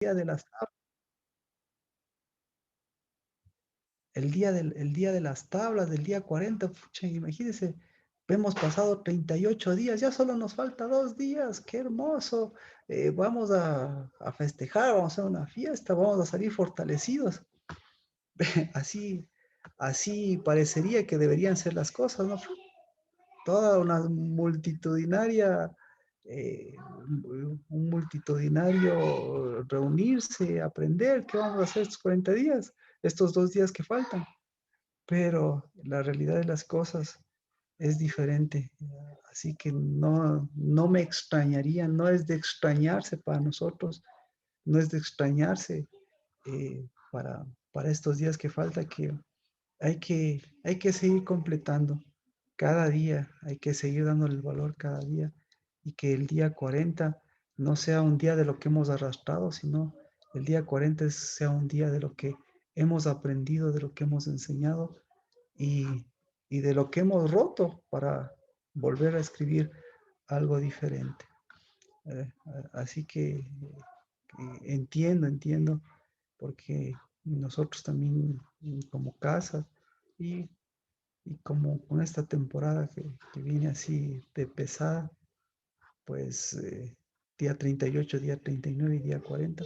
día de las tablas, el día de las tablas, del día 40, pucha, imagínense, hemos pasado 38 días, ya solo nos falta 2 días, qué hermoso. Vamos a festejar, vamos a hacer una fiesta, vamos a salir fortalecidos. Así, así parecería que deberían ser las cosas, ¿no? Toda una multitudinaria, un multitudinario reunirse, aprender qué vamos a hacer estos 40 días, estos 2 días que faltan. Pero la realidad de las cosas es diferente. Así que no me extrañaría, no es de extrañarse para nosotros, no es de extrañarse para estos días que falta, que hay que seguir completando cada día, hay que seguir dándole el valor cada día y que el día 40 no sea un día de lo que hemos arrastrado, sino el día 40 sea un día de lo que hemos aprendido, de lo que hemos enseñado y, y de lo que hemos roto para volver a escribir algo diferente. Eh, Así que entiendo, porque nosotros también como casa y, y como con esta temporada que viene así de pesada, pues día 38, día 39 y día 40,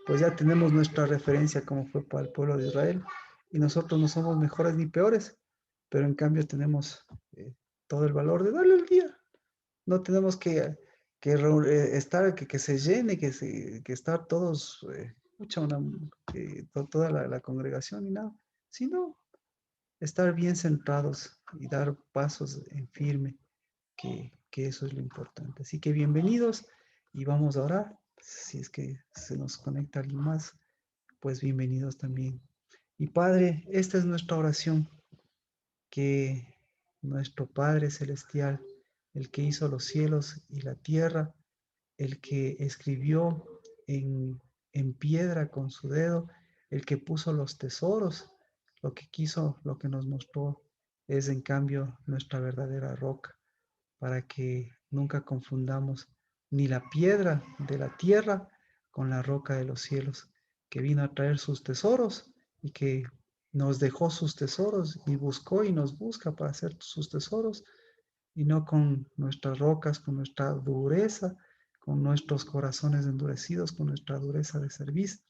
pues ya tenemos nuestra referencia como fue para el pueblo de Israel y nosotros no somos mejores ni peores, pero en cambio tenemos todo el valor de darle el día. No tenemos estar, que se llene, que estar todos, toda la congregación y nada, sino estar bien centrados y dar pasos en firme, que eso es lo importante. Así que bienvenidos y vamos a orar. Si es que se nos conecta alguien más, pues bienvenidos también. Y Padre, esta es nuestra oración, que nuestro Padre Celestial, el que hizo los cielos y la tierra, el que escribió en piedra con su dedo, el que puso los tesoros, lo que quiso, lo que nos mostró, es en cambio nuestra verdadera roca, para que nunca confundamos ni la piedra de la tierra con la roca de los cielos, que vino a traer sus tesoros y que nos dejó sus tesoros y buscó y nos busca para hacer sus tesoros, y no con nuestras rocas, con nuestra dureza, con nuestros corazones endurecidos, con nuestra dureza de servicio,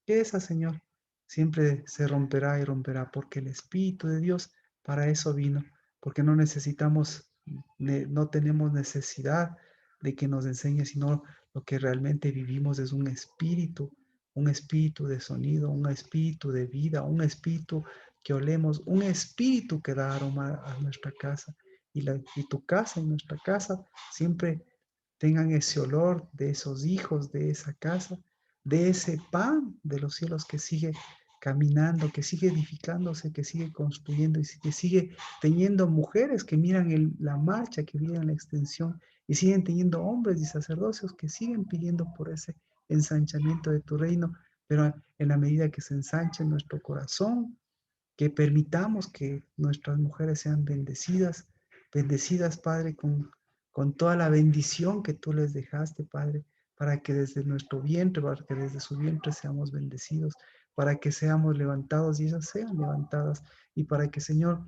que esa, Señor, siempre se romperá y romperá, porque el Espíritu de Dios para eso vino, porque no necesitamos, no tenemos necesidad de que nos enseñe, sino lo que realmente vivimos es un espíritu de sonido, un espíritu de vida, un espíritu que olemos, un espíritu que da aroma a nuestra casa y tu casa y nuestra casa siempre tengan ese olor de esos hijos de esa casa, de ese pan de los cielos que sigue caminando, que sigue edificándose, que sigue construyendo y que sigue teniendo mujeres que miran la marcha, que miran la extensión y siguen teniendo hombres y sacerdocios que siguen pidiendo por ese ensanchamiento de tu reino, pero en la medida que se ensanche nuestro corazón, que permitamos que nuestras mujeres sean bendecidas, bendecidas, Padre, con toda la bendición que tú les dejaste, Padre, para que desde nuestro vientre, para que desde su vientre seamos bendecidos, para que seamos levantados y ellas sean levantadas, y para que, Señor,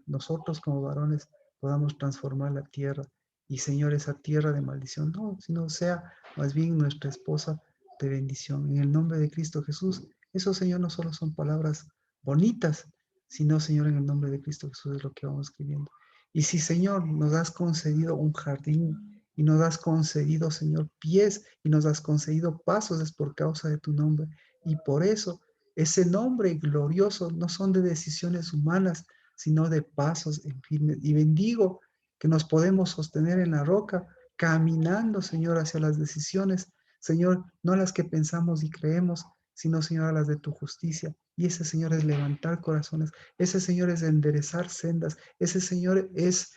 nosotros como varones podamos transformar la tierra. Y, Señor, esa tierra de maldición, no, sino sea más bien nuestra esposa de bendición. En el nombre de Cristo Jesús, eso, Señor, no solo son palabras bonitas, sino, Señor, en el nombre de Cristo Jesús es lo que vamos escribiendo. Y si, Señor, nos has concedido un jardín y nos has concedido, Señor, pies y nos has concedido pasos, es por causa de tu nombre. Y por eso, ese nombre glorioso no son de decisiones humanas, sino de pasos en firme. Y bendigo que nos podemos sostener en la roca, caminando, Señor, hacia las decisiones, Señor, no las que pensamos y creemos, sino, Señor, a las de tu justicia. Y ese, Señor, es levantar corazones, ese, Señor, es enderezar sendas, ese, Señor, es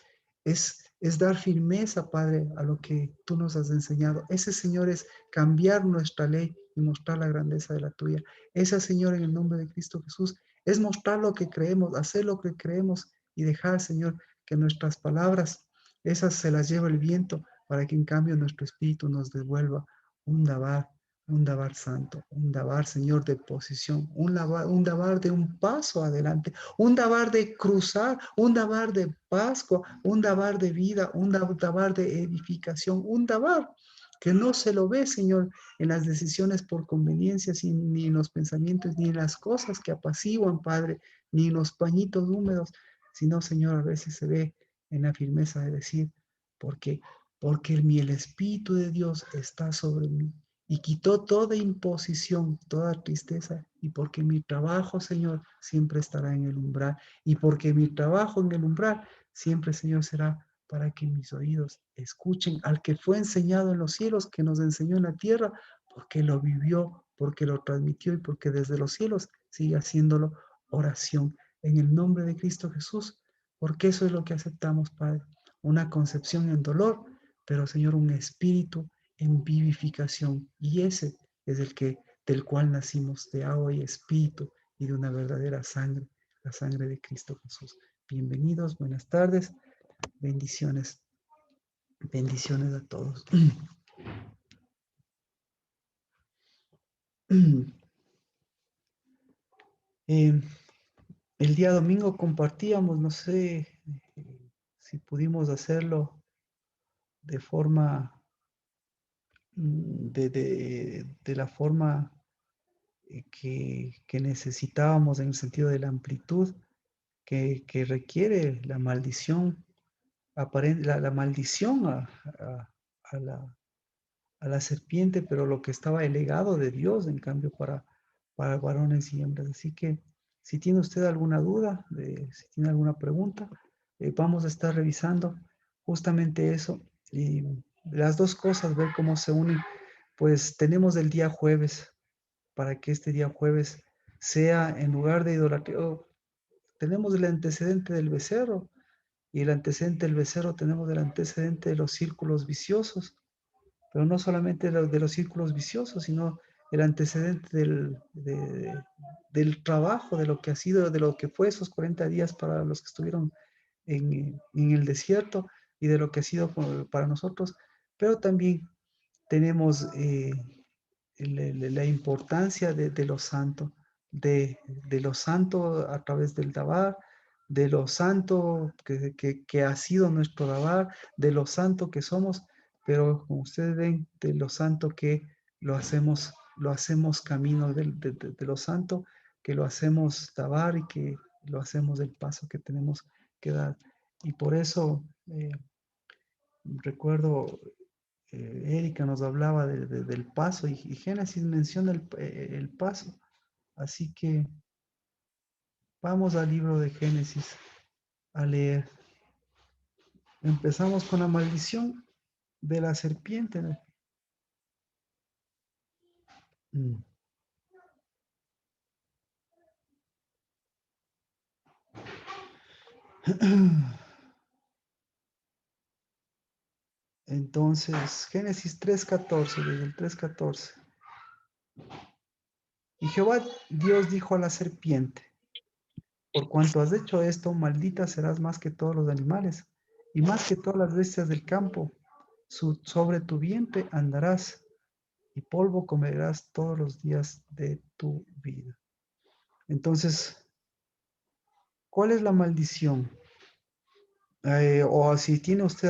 dar firmeza, Padre, a lo que tú nos has enseñado. Ese, Señor, es cambiar nuestra ley y mostrar la grandeza de la tuya. Ese, Señor, en el nombre de Cristo Jesús, es mostrar lo que creemos, hacer lo que creemos y dejar, Señor, que nuestras palabras, esas se las lleva el viento para que en cambio nuestro espíritu nos devuelva un dabar, un dabar santo, un dabar, Señor, de posición, un dabar de un paso adelante, un dabar de cruzar, un dabar de Pascua, un dabar de vida, un dabar de edificación, un dabar que no se lo ve, Señor, en las decisiones por conveniencia, ni en los pensamientos, ni en las cosas que apaciguan, Padre, ni en los pañitos húmedos, sino, Señor, a veces se ve en la firmeza de decir, ¿por qué? Porque el Espíritu de Dios está sobre mí y quitó toda imposición, toda tristeza, y porque mi trabajo, Señor, siempre estará en el umbral, y porque mi trabajo en el umbral siempre, Señor, será para que mis oídos escuchen al que fue enseñado en los cielos, que nos enseñó en la tierra, porque lo vivió, porque lo transmitió y porque desde los cielos sigue haciéndolo oración en el nombre de Cristo Jesús, porque eso es lo que aceptamos, Padre, una concepción en dolor, pero, Señor, un espíritu en vivificación, y ese es del cual nacimos, de agua y espíritu y de una verdadera sangre, la sangre de Cristo Jesús. Bienvenidos, buenas tardes, bendiciones, bendiciones a todos. El día domingo compartíamos, no sé si pudimos hacerlo de forma, de la forma que necesitábamos en el sentido de la amplitud que requiere la maldición, la maldición a a la serpiente, pero lo que estaba el legado de Dios, en cambio, para varones y hembras. Así que si tiene usted alguna duda, si tiene alguna pregunta, vamos a estar revisando justamente eso. Y las dos cosas, ver cómo se unen. Pues tenemos el día jueves, para que este día jueves sea en lugar de idolatría. Tenemos el antecedente del becerro, y el antecedente del becerro tenemos el antecedente de los círculos viciosos, pero no solamente de los círculos viciosos, sino el antecedente del trabajo, de lo que ha sido, de lo que fue esos 40 días para los que estuvieron en el desierto y de lo que ha sido para nosotros, pero también tenemos la importancia de lo santo, de lo santo a través del Dabar, de lo santo que ha sido nuestro Dabar, de lo santo que somos, pero como ustedes ven, de lo santo que lo hacemos camino de lo santo, que lo hacemos Dabar y que lo hacemos del paso que tenemos que dar. Y por eso recuerdo Erika nos hablaba del paso y Génesis menciona el paso. Así que vamos al libro de Génesis a leer. Empezamos con la maldición de la serpiente. Mm. Entonces, Génesis 3:14, desde el 3:14. Y Jehová Dios dijo a la serpiente, por cuanto has hecho esto, maldita serás más que todos los animales y más que todas las bestias del campo. Sobre tu vientre andarás y polvo comerás todos los días de tu vida. Entonces, ¿cuál es la maldición? O si tiene usted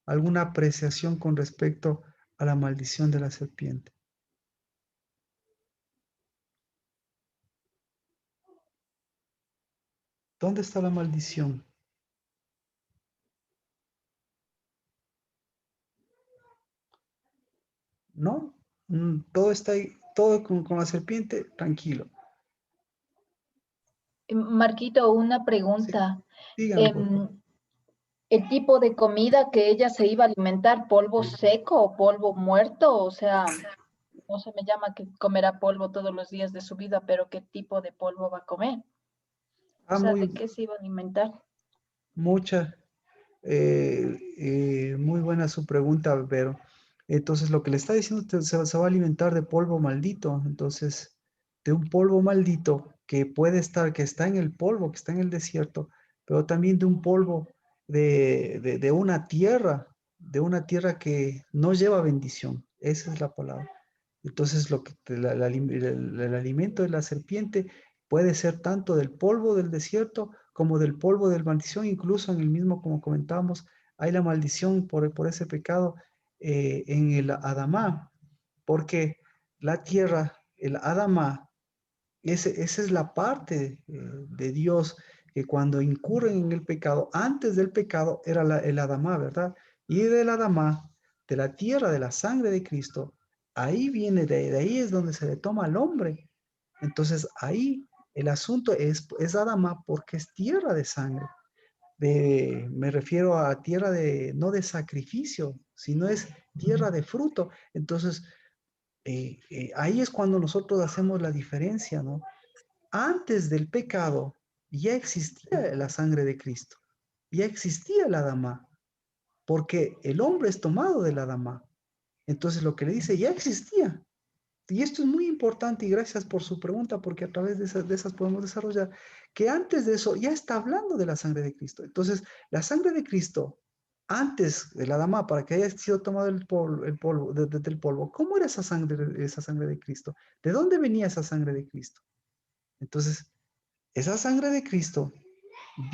alguna apreciación con respecto a la maldición de la serpiente. ¿Dónde está la maldición? ¿No? Todo está ahí, todo con la serpiente, tranquilo. Marquito, una Sí, pregunta. dígame, por favor. ¿El tipo de comida que ella se iba a alimentar, polvo seco o polvo muerto? O sea, no se me llama que comerá polvo todos los días de su vida, pero ¿qué tipo de polvo va a comer? O sea, ¿de qué se iba a alimentar? Mucha, muy buena su pregunta, Vero. Entonces, lo que le está diciendo, se va a alimentar de polvo maldito. Entonces, de un polvo maldito que puede estar, que está en el polvo, que está en el desierto, pero también de un polvo de una tierra que no lleva bendición. Esa es la palabra. Entonces, el alimento de la serpiente puede ser tanto del polvo del desierto como del polvo de la maldición, incluso en el mismo, como comentábamos, hay la maldición por ese pecado en el Adamá, porque la tierra, el Adamá, esa es la parte de Dios que cuando incurren en el pecado, antes del pecado era el Adamá, ¿verdad? Y del Adamá, de la tierra, de la sangre de Cristo, ahí viene, de ahí es donde se le toma al hombre. Entonces ahí el asunto es Adamá porque es tierra de sangre. Me refiero a tierra de, no de sacrificio, sino es tierra de fruto. Entonces, ahí es cuando nosotros hacemos la diferencia, ¿no? Antes del pecado ya existía la sangre de Cristo, ya existía la dama, porque el hombre es tomado de la dama. Entonces lo que le dice ya existía. Y esto es muy importante y gracias por su pregunta, porque a través de esas podemos desarrollar que antes de eso ya está hablando de la sangre de Cristo. Entonces, la sangre de Cristo, antes de la dama, para que haya sido tomado el polvo, del polvo, ¿cómo era esa sangre de Cristo? ¿De dónde venía esa sangre de Cristo? Entonces, esa sangre de Cristo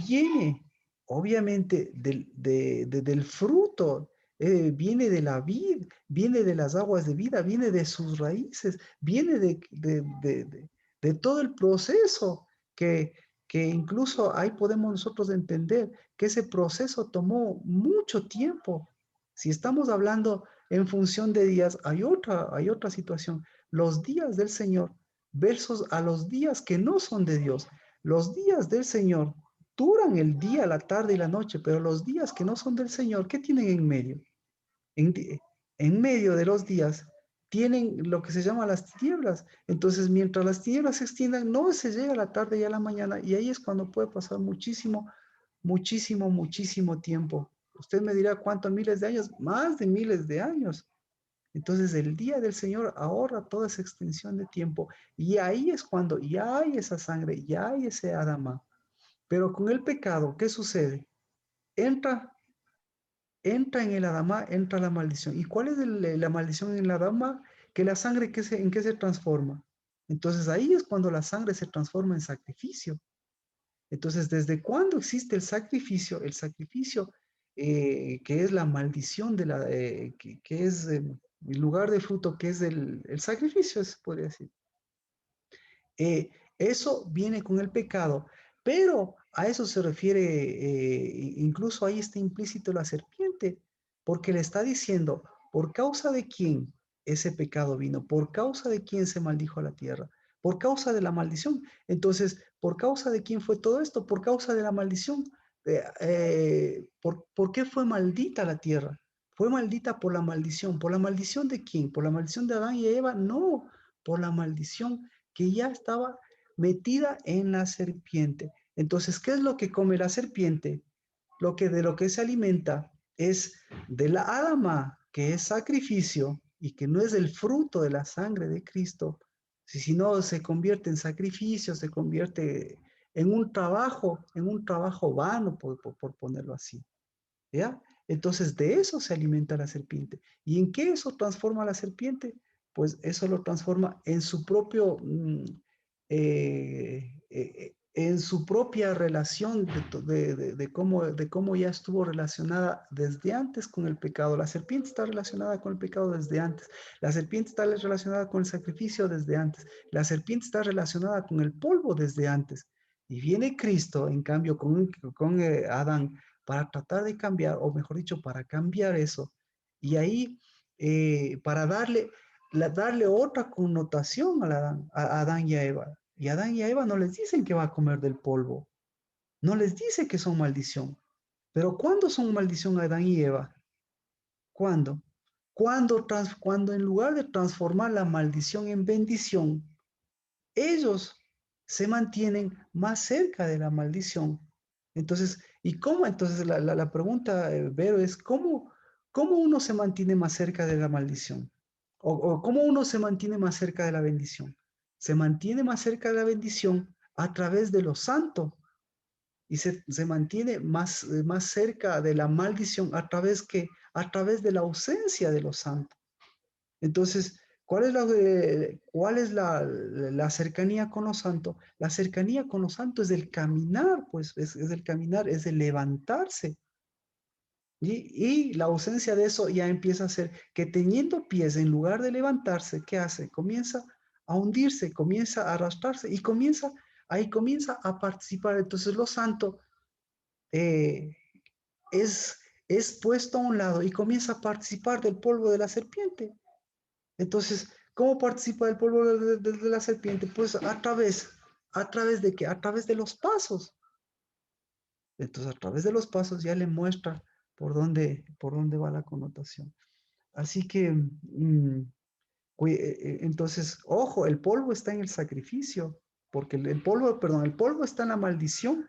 viene obviamente del fruto, viene de la vid, viene de las aguas de vida, viene de sus raíces, viene de todo el proceso que, que incluso ahí podemos nosotros entender que ese proceso tomó mucho tiempo. Si estamos hablando en función de días, hay otra situación. Los días del Señor versus a los días que no son de Dios. Los días del Señor duran el día, la tarde y la noche, pero los días que no son del Señor, ¿qué tienen en medio? En, en medio de los días tienen lo que se llama las tinieblas. Entonces, mientras las tinieblas se extiendan, no se llega a la tarde y a la mañana, y ahí es cuando puede pasar muchísimo, muchísimo, muchísimo tiempo. Usted me dirá cuántos miles de años, más de miles de años. Entonces el día del Señor ahorra toda esa extensión de tiempo y ahí es cuando ya hay esa sangre, ya hay ese Adama. Pero con el pecado, ¿qué sucede? Entra, entra en el Adama, entra la maldición. ¿Y cuál es la maldición en el Adama? Que la sangre ¿en qué se transforma? Entonces ahí es cuando la sangre se transforma en sacrificio. Entonces, ¿desde cuándo existe el sacrificio? El sacrificio que es la maldición de que es el lugar de fruto, que es el sacrificio, se podría decir. Eso viene con el pecado, pero a eso se refiere, incluso ahí está implícito la serpiente, porque le está diciendo, ¿por causa de quién ese pecado vino? ¿Por causa de quién se maldijo a la tierra? Por causa de la maldición. Entonces, ¿por causa de quién fue todo esto? Por causa de la maldición. ¿Por qué fue maldita la tierra? Fue maldita por la maldición. ¿Por la maldición de quién? ¿Por la maldición de Adán y Eva? No, por la maldición que ya estaba metida en la serpiente. Entonces, ¿qué es lo que come la serpiente? De lo que se alimenta es de la alma, que es sacrificio y que no es el fruto de la sangre de Cristo. Si no, se convierte en sacrificio, se convierte en un trabajo vano, por ponerlo así. ¿Ya? Entonces, de eso se alimenta la serpiente. ¿Y en qué eso transforma la serpiente? Pues eso lo transforma en su propio, en su propia relación de cómo ya estuvo relacionada desde antes con el pecado. La serpiente está relacionada con el pecado desde antes. La serpiente está relacionada con el sacrificio desde antes. La serpiente está relacionada con el polvo desde antes. Y viene Cristo, en cambio, con Adán para tratar de cambiar, o mejor dicho, para cambiar eso. Y ahí, para darle otra connotación a Adán y a Eva. Y a Adán y a Eva no les dicen que va a comer del polvo, no les dice que son maldición. Pero ¿cuándo son maldición a Adán y Eva? ¿Cuándo? Cuando en lugar de transformar la maldición en bendición, ellos se mantienen más cerca de la maldición. Entonces, ¿y cómo? Entonces, la pregunta, Vero, es ¿cómo uno se mantiene más cerca de la maldición? O cómo uno se mantiene más cerca de la bendición? Se mantiene más cerca de la bendición a través de lo santo y se mantiene más cerca de la maldición a través de la ausencia de lo santo. Entonces, cuál es la cercanía con lo santo? La cercanía con lo santo es el caminar, pues es el caminar, es el levantarse. Y la ausencia de eso ya empieza a ser que teniendo pies, en lugar de levantarse, ¿qué hace? Comienza a hundirse, comienza a arrastrarse y ahí comienza a participar. Entonces lo santo eh, es, es puesto a un lado y comienza a participar del polvo de la serpiente. Entonces, ¿cómo participa del polvo de la serpiente? Pues ¿a través de qué? A través de los pasos. Entonces, a través de los pasos ya le muestra por dónde va la connotación. Así que, entonces, ojo, el polvo está en el sacrificio, porque el polvo, perdón, el polvo está en la maldición,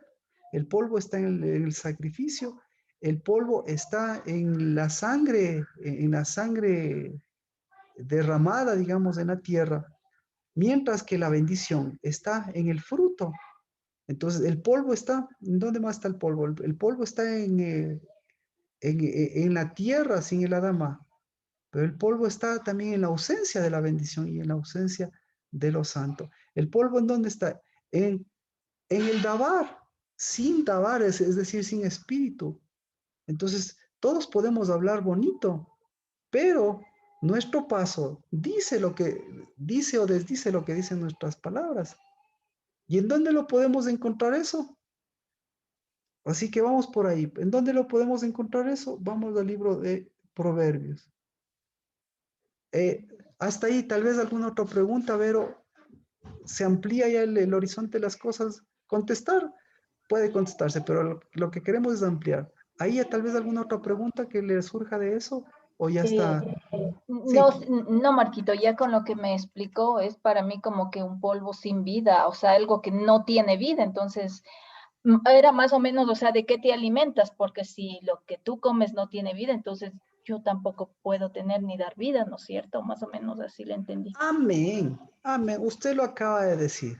el polvo está en el sacrificio, el polvo está en la sangre derramada, digamos, en la tierra, mientras que la bendición está en el fruto. Entonces, el polvo está, ¿dónde más está el polvo? El polvo está en la tierra sin el Adama, pero el polvo está también en la ausencia de la bendición y en la ausencia de lo santo. ¿El polvo en dónde está? En el Dabar, sin Dabar, es decir, sin espíritu. Entonces, todos podemos hablar bonito, pero nuestro paso dice lo que dice o desdice lo que dicen nuestras palabras. ¿Y en dónde lo podemos encontrar eso? Así que vamos por ahí. ¿En dónde lo podemos encontrar eso? Vamos al libro de Proverbios. Eh, Hasta ahí, tal vez alguna otra pregunta, Vero. ¿Se amplía ya el horizonte de las cosas? Contestar puede contestarse, pero lo que queremos es ampliar. ¿Ahí tal vez alguna otra pregunta que le surja de eso? ¿O ya Eh, está? no, Sí. no, Marquito, ya con lo que me explicó es para mí como que un polvo sin vida, o sea, algo que no tiene vida. Entonces, era más o menos, o sea, ¿de qué te alimentas? Porque si lo que tú comes no tiene vida, entonces yo tampoco puedo tener ni dar vida, ¿no es cierto? Más o menos así le entendí. Amén. Amén. Usted lo acaba de decir.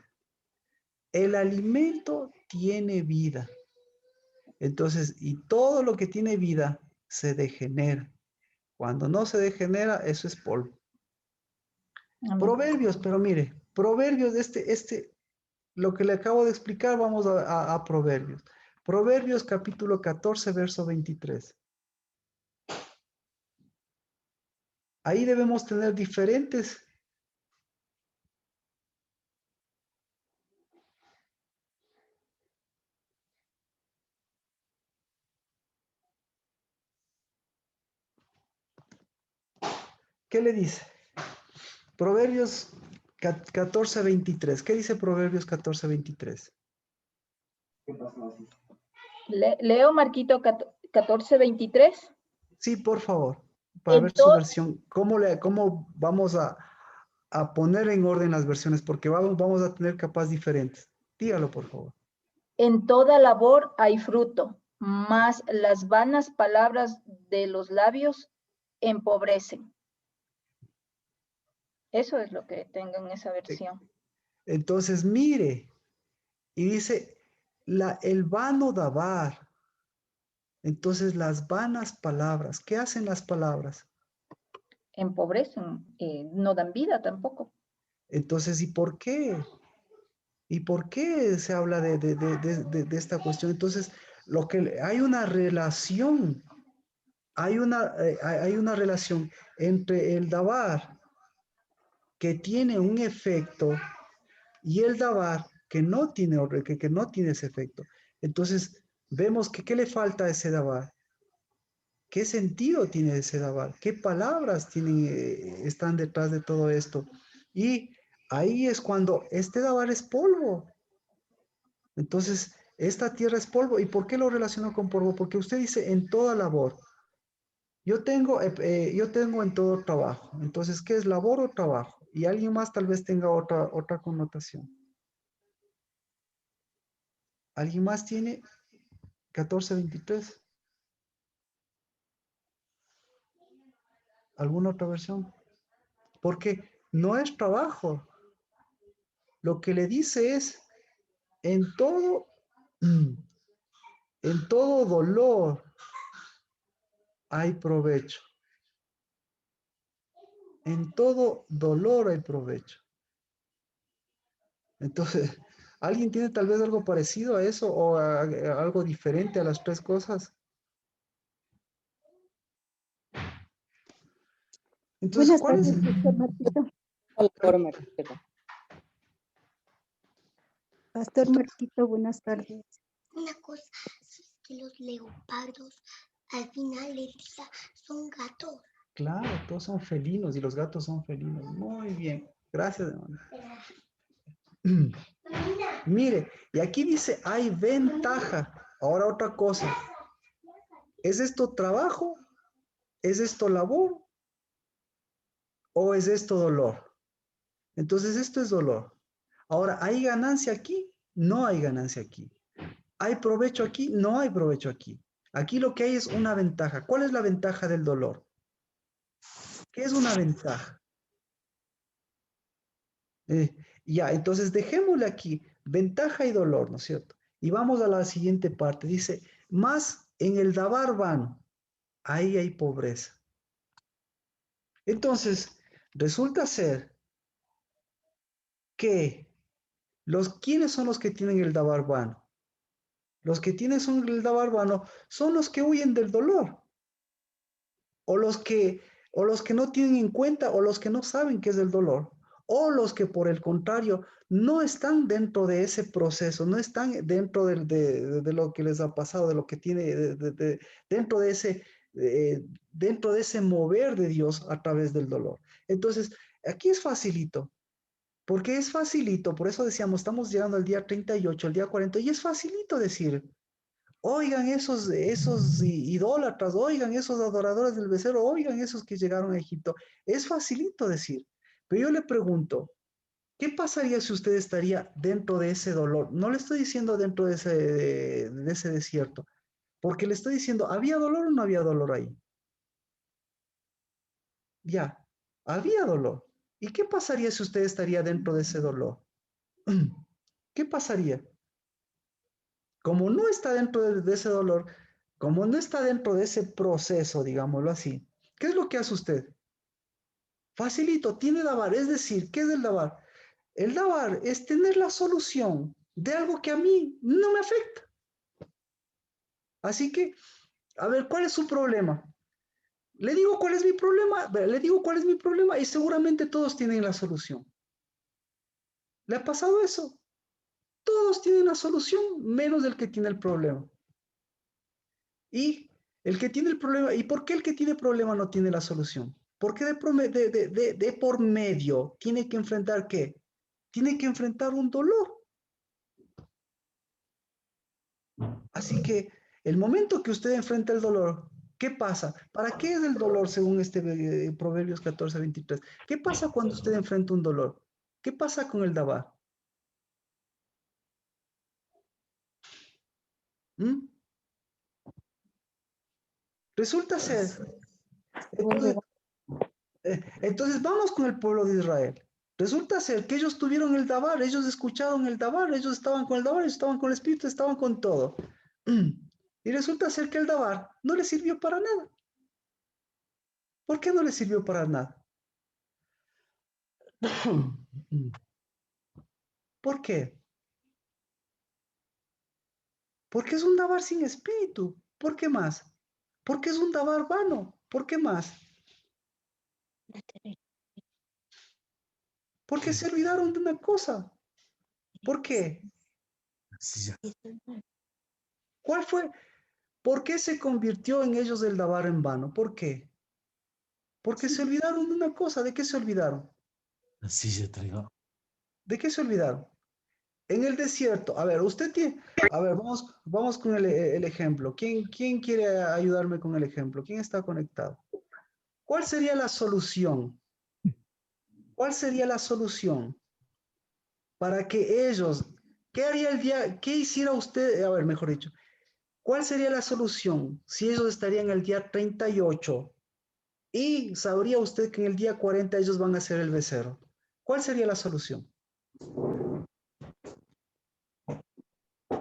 El alimento tiene vida. Entonces, y todo lo que tiene vida se degenera. Cuando no se degenera, eso es polvo. Amén. Proverbios, pero mire, Proverbios, lo que le acabo de explicar, vamos a Proverbios. Proverbios capítulo 14, verso 23. Ahí debemos tener diferentes. ¿Qué le dice? Proverbios 14, 23. ¿Qué dice Proverbios 14, 23? Leo Marquito 14:23. Sí, por favor, para ver En, su to- versión. ¿Cómo vamos a poner en orden las versiones? Porque vamos a tener capas diferentes. Dígalo, por favor. en toda labor hay fruto, mas las vanas palabras de los labios empobrecen. Eso es lo que tengo en esa Eh, versión. Entonces, mire, y dice, el vano dabar. Entonces, las vanas palabras. ¿Qué hacen las palabras? Empobrecen, no dan vida tampoco. Entonces, ¿y por qué? ¿Y por qué se habla de esta cuestión? Entonces, hay una relación, hay una relación entre el dabar que tiene un efecto y el dabar que no tiene ese efecto. Entonces, vemos que ¿qué le falta a ese dabar? ¿Qué sentido tiene ese dabar? ¿Qué palabras están detrás de todo esto? Y ahí es cuando este dabar es polvo. Entonces, esta tierra es polvo. ¿Y por qué lo relaciono con polvo? Porque usted dice en toda labor. Yo tengo en todo trabajo. Entonces, ¿qué es labor o trabajo? Y alguien más tal vez tenga otra connotación. ¿Alguien más tiene 1423? ¿Alguna otra versión? Porque no es trabajo. Lo que le dice es en todo, en todo dolor hay provecho. En todo dolor hay provecho. Entonces, ¿alguien tiene tal vez algo parecido a eso o a algo diferente a las tres cosas? Entonces, Buenas ¿cuál es? tardes, Pastor Marquito. Hola, Marquito. Pastor Marquito, buenas tardes. Una cosa es que los leopardos al final del día son gatos. Claro, todos son felinos y los gatos son felinos. Muy bien. Gracias, hermano. Mire, y aquí dice, hay ventaja. Ahora otra cosa. ¿Es esto trabajo? ¿Es esto labor? ¿O es esto dolor? Entonces esto es dolor. Ahora, ¿hay ganancia aquí? No hay ganancia aquí. ¿Hay provecho aquí? No hay provecho aquí. Aquí lo que hay es una ventaja. ¿Cuál es la ventaja del dolor? ¿Qué es una ventaja? Ya, entonces dejémosle aquí, ventaja y dolor, ¿no es cierto? Y vamos a la siguiente parte. Dice, más en el dabar van, ahí hay pobreza. Entonces, resulta ser que ¿quiénes son los que tienen el dabar van? Los que tienen el dabar vano son los que huyen del dolor. O los que, o los que no tienen en cuenta, o los que no saben qué es el dolor. O los que, por el contrario, no están dentro de ese proceso, no están dentro de lo que les ha pasado, de lo que tiene, dentro dentro de ese mover de Dios a través del dolor. Entonces, aquí es facilito, porque es facilito, por eso decíamos, estamos llegando al día 38, al día 40, y es facilito decir, oigan esos idólatras, oigan esos adoradores del becerro, oigan esos que llegaron a Egipto. Es facilito decir, pero yo le pregunto, ¿qué pasaría si usted estaría dentro de ese dolor? No le estoy diciendo dentro de ese desierto, porque le estoy diciendo, ¿había dolor o no había dolor ahí? Ya, había dolor. ¿Y qué pasaría si usted estaría dentro de ese dolor? ¿Qué pasaría? Como no está dentro de ese dolor, como no está dentro de ese proceso, digámoslo así, ¿qué es lo que hace usted? Facilito, tiene dabar, es decir, ¿qué es el dabar? El dabar es tener la solución de algo que a mí no me afecta. Así que, a ver, ¿cuál es su problema? Le digo cuál es mi problema, le digo cuál es mi problema y seguramente todos tienen la solución. ¿Le ha pasado eso? Todos tienen la solución, menos el que tiene el problema. Y el que tiene el problema, ¿y por qué el que tiene problema no tiene la solución? Porque de por medio tiene que enfrentar ¿qué? Tiene que enfrentar un dolor. Así que el momento que usted enfrenta el dolor, ¿qué pasa? ¿Para qué es el dolor según Proverbios 14:23? ¿Qué pasa cuando usted enfrenta un dolor? ¿Qué pasa con el Dabá? ¿Mm? Resulta ser, entonces, entonces vamos con el pueblo de Israel. Resulta ser que ellos tuvieron el Dabar, ellos escucharon el Dabar, ellos estaban con el Dabar, ellos estaban con el Espíritu, estaban con todo. Y resulta ser que el Dabar no les sirvió para nada. ¿Por qué no les sirvió para nada? ¿Por qué? Porque es un Dabar sin espíritu. ¿Por qué más? Porque es un Dabar vano. ¿Por qué más? Porque se olvidaron de una cosa. ¿Por qué? ¿Cuál fue? ¿Por qué se convirtió en ellos el Dabar en vano? ¿Por qué? Porque se olvidaron de una cosa. ¿De qué se olvidaron? Así se traigo. ¿De qué se olvidaron? En el desierto. A ver, usted tiene... A ver, vamos con el ejemplo. ¿Quién quiere ayudarme con el ejemplo? ¿Quién está conectado? ¿Cuál sería la solución? ¿Cuál sería la solución para que ellos... ¿Qué haría el día... ¿Qué hiciera usted? A ver, mejor dicho. ¿Cuál sería la solución si ellos estarían el día 38 y sabría usted que en el día 40 ellos van a hacer el becerro? ¿Cuál sería la solución?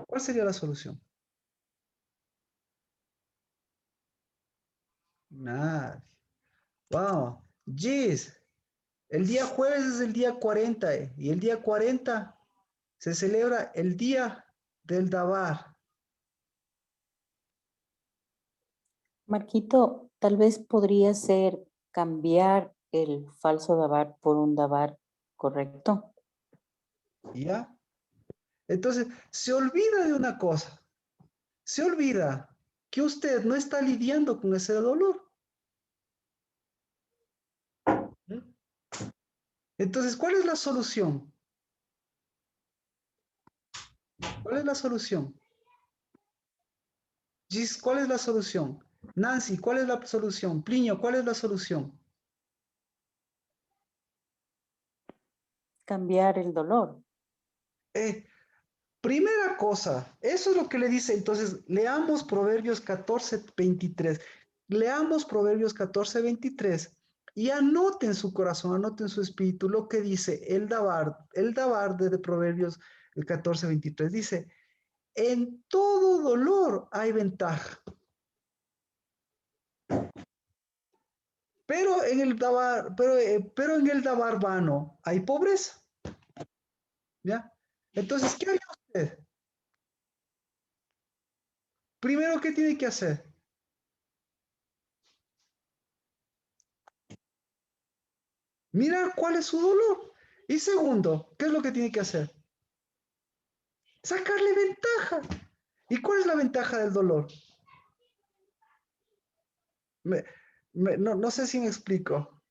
¿Cuál sería la solución? Nada. Wow. Gis, El día jueves es el día 40, y el día 40 se celebra el día del Dabar. Marquito, tal vez podría ser cambiar el falso dabar por un dabar correcto. ¿Ya? Entonces, se olvida de una cosa. Se olvida que usted no está lidiando con ese dolor. ¿Mm? Entonces, ¿cuál es la solución? ¿Cuál es la solución? Gis, ¿cuál es la solución? Nancy, ¿cuál es la solución? Plinio, ¿cuál es la solución? Cambiar el dolor. Primera cosa, eso es lo que le dice. Entonces, leamos Proverbios 14:23. Leamos Proverbios 14:23 y anoten en su corazón, anoten en su espíritu lo que dice el Dabar de Proverbios 14:23. Dice, en todo dolor hay ventaja. Pero en el Dabar, pero en el Dabar vano hay pobreza. ¿Ya? Entonces, ¿qué haría usted? Primero, ¿qué tiene que hacer? Mirar cuál es su dolor. Y segundo, ¿qué es lo que tiene que hacer? Sacarle ventaja. ¿Y cuál es la ventaja del dolor? No sé si me explico.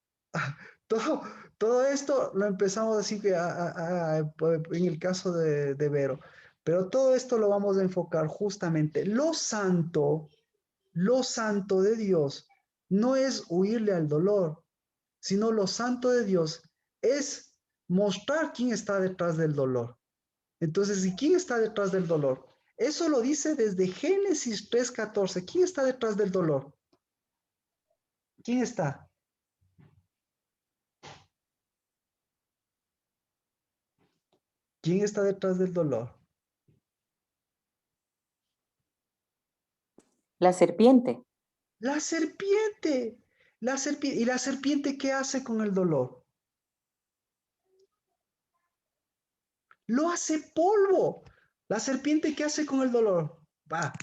Todo, todo esto lo empezamos así que en el caso de Vero, pero todo esto lo vamos a enfocar justamente. Lo santo de Dios no es huirle al dolor, sino lo santo de Dios es mostrar quién está detrás del dolor. Entonces, ¿y quién está detrás del dolor? Eso lo dice desde Génesis 3:14. ¿Quién está detrás del dolor? ¿Quién está? ¿Quién está detrás del dolor? La serpiente. La serpiente. La serpiente. ¿Y la serpiente qué hace con el dolor? Lo hace polvo. La serpiente, ¿qué hace con el dolor? Va.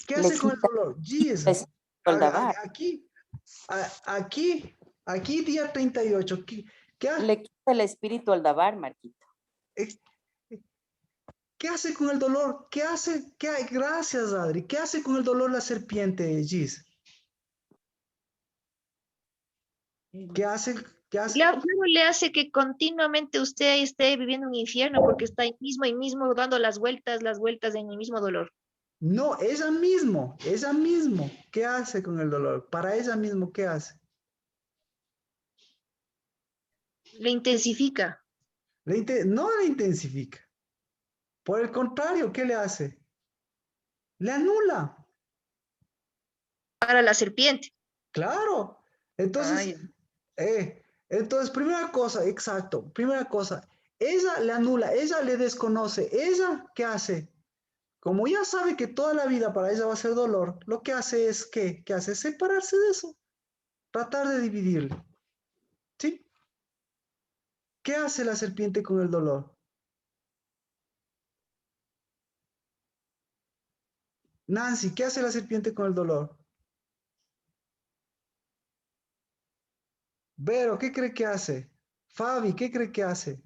¿Qué Le hace con el quita dolor? el Jesus. espíritu al dabar. Aquí día 38. ¿Qué, Le quita el espíritu al dabar, Marquito. ¿Qué hace con el dolor? ¿Qué hace? Gracias, Adri. ¿Qué hace con el dolor la serpiente, Gis? ¿Qué hace? ¿Qué hace? Claro, le hace que continuamente usted esté viviendo un infierno porque está ahí mismo y mismo dando las vueltas en el mismo dolor. No, ella mismo. ¿Qué hace con el dolor? Para ella mismo, ¿qué hace? Le intensifica No la intensifica. Por el contrario, ¿qué le hace? Le anula. para la serpiente. Claro. Entonces, Ay, primera cosa, exacto. Primera cosa, ella le anula, ella le desconoce. ¿Ella qué hace? Como ya sabe que toda la vida para ella va a ser dolor, lo que hace es ¿qué hace? Separarse de eso, tratar de dividirlo. ¿Sí? ¿Qué hace la serpiente con el dolor? Nancy, ¿qué hace la serpiente con el dolor? Vero, ¿qué cree que hace? Fabi, ¿qué cree que hace?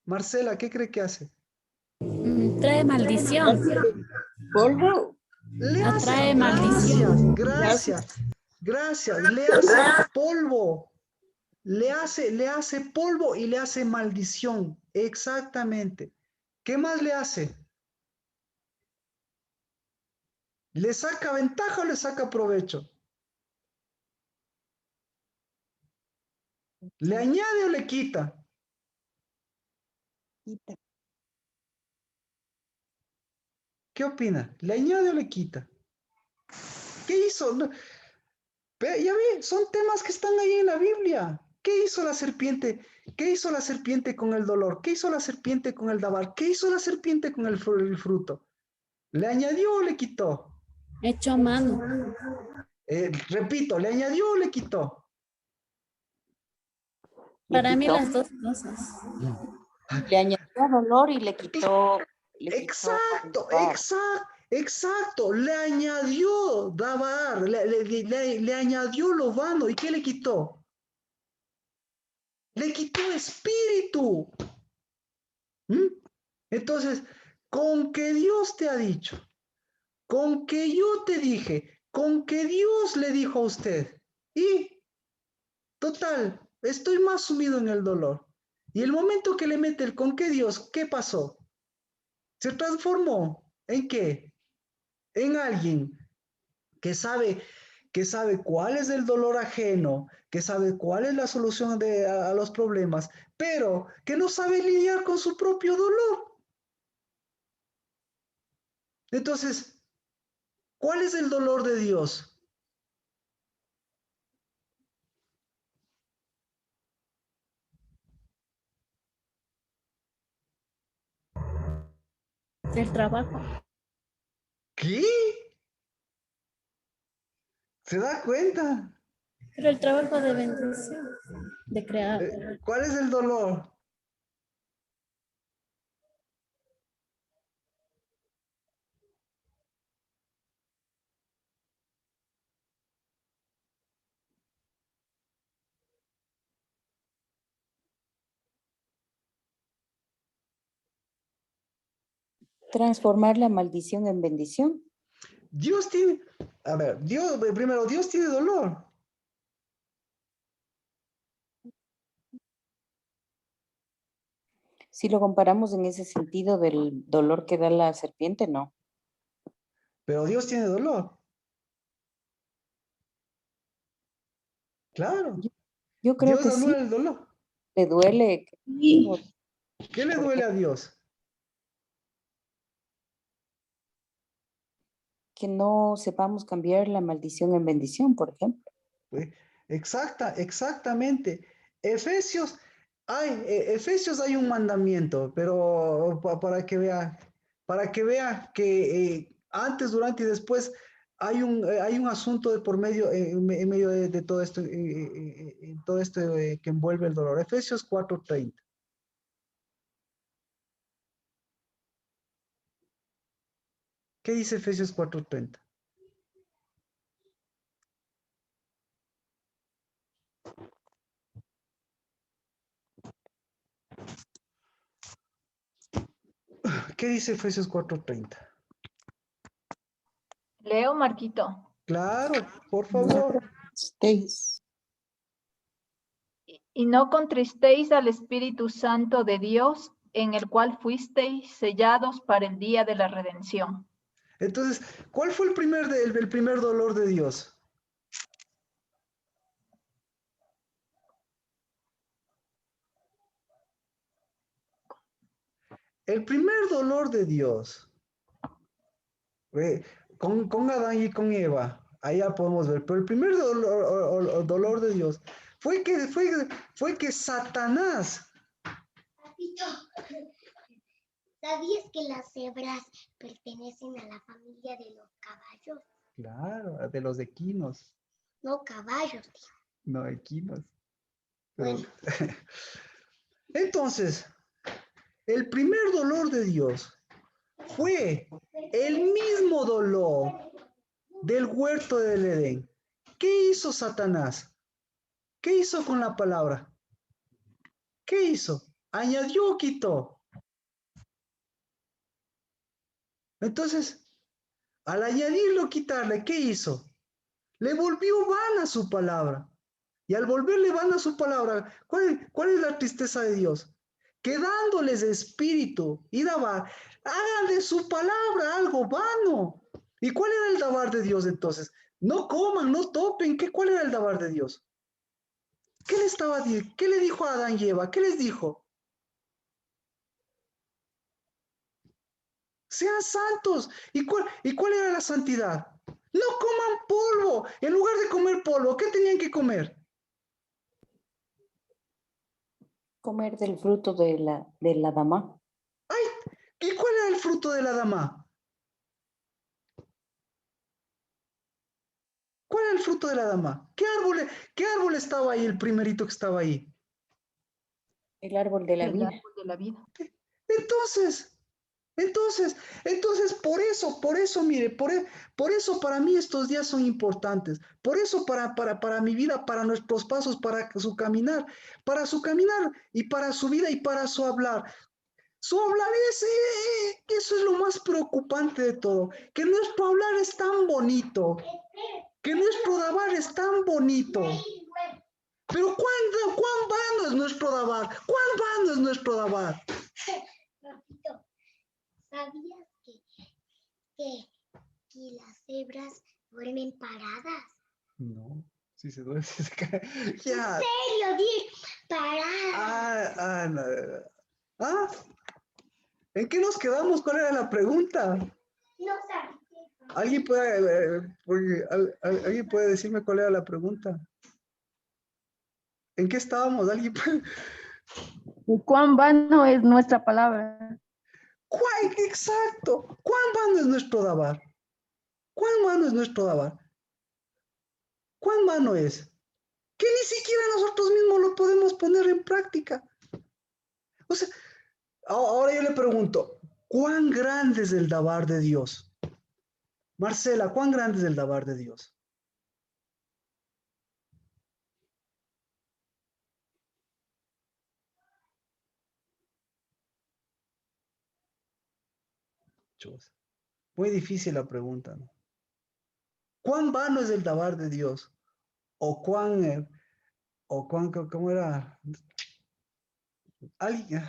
Marcela, ¿qué cree que hace? Trae maldición. Polvo. Le hace, Atrae maldición. gracias, le hace polvo. Le hace polvo y le hace maldición. Exactamente. ¿Qué más le hace? ¿Le saca ventaja o le saca provecho? ¿Le añade o le quita? Quita. ¿Qué opina? ¿Le añade o le quita? ¿Qué hizo? Ya ve, son temas que están ahí en la Biblia. ¿Qué hizo la serpiente? ¿Qué hizo la serpiente con el dolor? ¿Qué hizo la serpiente con el dabar? ¿Qué hizo la serpiente con el fruto? ¿Le añadió o le quitó? Hecho a mano. Repito, ¿le añadió o le quitó? Para mí quitó, las dos cosas. le añadió dolor y le quitó Exacto, malestar. exacto. Le añadió dabar, le añadió lo vano. ¿Y qué le quitó? Le quitó espíritu. ¿Mm? Entonces, con que Dios te ha dicho, con que yo te dije, con que Dios le dijo a usted, y total, estoy más sumido en el dolor. Y el momento que le mete el con que Dios, ¿qué pasó? Se transformó en qué? En alguien que sabe cuál es el dolor ajeno, que sabe cuál es la solución a los problemas, pero que no sabe lidiar con su propio dolor. Entonces, ¿cuál es el dolor de Dios? El trabajo. ¿Qué? ¿Se da cuenta? Pero el trabajo de bendición, de crear. ¿Cuál es el dolor? Transformar la maldición en bendición. Dios tiene, a ver, primero, Dios tiene dolor. Si lo comparamos en ese sentido del dolor que da la serpiente, no. Pero Dios tiene dolor. Claro. Yo creo Dios que sí, anula el dolor. le duele, ¿Qué le por duele ejemplo, a Dios? que no sepamos cambiar la maldición en bendición, por ejemplo. Exactamente. Efesios, Efesios hay un mandamiento, pero para que vea que antes, durante y después hay un asunto de por medio, en medio de todo esto, todo esto que envuelve el dolor. Efesios 4:30. ¿Qué dice Efesios 4:30? ¿Qué dice Efesios 4:30? Leo, Marquito. Claro, por No favor. estéis. Y no contristéis al Espíritu Santo de Dios, en el cual fuisteis sellados para el día de la redención. Entonces, ¿cuál fue el primer dolor de Dios? El primer dolor de Dios, con Adán y con Eva, allá podemos ver, pero el primer dolor de Dios fue que Satanás, Papito, ¿sabías que las cebras pertenecen a la familia de los caballos? claro, de los equinos, No caballos, tío. no equinos. Pero, Bueno, entonces, el primer dolor de Dios fue el mismo dolor del huerto del Edén. ¿Qué hizo Satanás? ¿Qué hizo con la palabra? ¿Qué hizo? ¿Añadió o quitó? Entonces, al añadirlo o quitarle, ¿qué hizo? Le volvió vana su palabra. Y al volverle vana su palabra, ¿cuál es la tristeza de Dios? Que dándoles espíritu y dabar, hagan de su palabra algo vano. ¿Y cuál era el dabar de Dios entonces? No coman, no topen. ¿Cuál era el dabar de Dios? ¿Qué le dijo a Adán y Eva? ¿Qué les dijo? Sean santos. ¿Y cuál era la santidad? No coman polvo. En lugar de comer polvo, ¿qué tenían que comer? Comer del fruto de la dama. Ay, ¿y cuál era el fruto de la dama? ¿Cuál era el fruto de la dama? ¿Qué árbol estaba ahí, el primerito que estaba ahí? El árbol de la El vida. árbol de la vida. Entonces, por eso, mire, por eso para mí estos días son importantes. Por eso para mi vida, para nuestros pasos, para su caminar y para su vida y para su hablar. Su hablar eso es lo más preocupante de todo, que nuestro hablar es tan bonito, que nuestro dabar es tan bonito. Pero ¿cuán vano es nuestro dabar? ¿Cuán vano es nuestro dabar? Papito, ¿sabías que las cebras duermen paradas? No, si se duerme, si se cae. Ya. ¿En serio? Di paradas. No. ¿En qué nos quedamos? ¿Cuál era la pregunta? No sabía. ¿Alguien ¿alguien puede decirme cuál era la pregunta? ¿En qué estábamos? ¿Alguien puede? ¿Cuán vano es nuestra palabra? Exacto. ¿Cuán vano es nuestro dabar? ¿Cuán vano es nuestro dabar? ¿Cuán vano es? Que ni siquiera nosotros mismos lo podemos poner en práctica. O sea, ahora yo le pregunto, ¿cuán grande es el dabar de Dios? Marcela, ¿cuán grande es el dabar de Dios? Muy difícil la pregunta, ¿no? ¿Cuán vano es el dabar de Dios? ¿O cuán, cómo era? Alguien.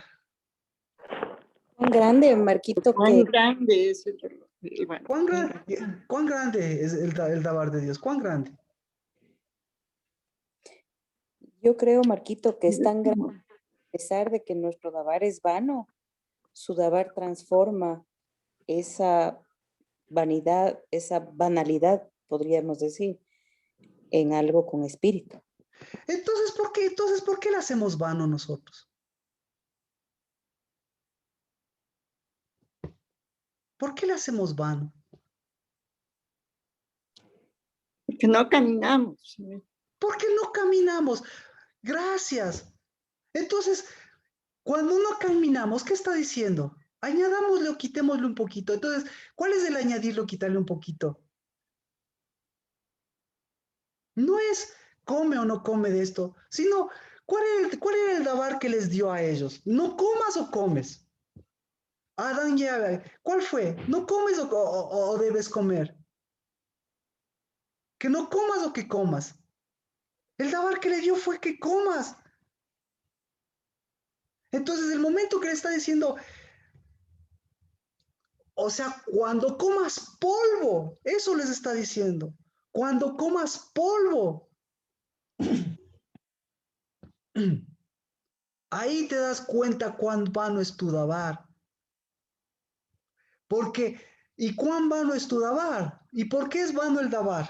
¿Cuán grande, Marquito, ¿Cuán que grande es el bueno, ¿Cuán grande es el dabar de Dios? ¿Cuán grande? yo creo, Marquito, que es tan grande, a pesar de que nuestro dabar es vano, su dabar transforma esa vanidad, esa banalidad, podríamos decir, en algo con espíritu. Entonces, ¿por qué le hacemos vano nosotros? ¿Por qué le hacemos vano? porque no caminamos. ¿Por qué no caminamos? Gracias. Entonces, cuando no caminamos, ¿qué está diciendo? Añadámosle o quitémosle un poquito. Entonces, ¿cuál es el añadirle o quitarle un poquito? No es come o no come de esto, sino ¿cuál era el dabar que les dio a ellos? ¿No comas o comes? Adán y Eva, ¿cuál fue? ¿No comes o debes comer? ¿Que no comas o que comas? El dabar que le dio fue que comas. Entonces, el momento que le está diciendo, o sea, cuando comas polvo, eso les está diciendo. Cuando comas polvo, ahí te das cuenta cuán vano es tu dabar. Porque, ¿y cuán vano es tu dabar? ¿Y por qué es vano el dabar?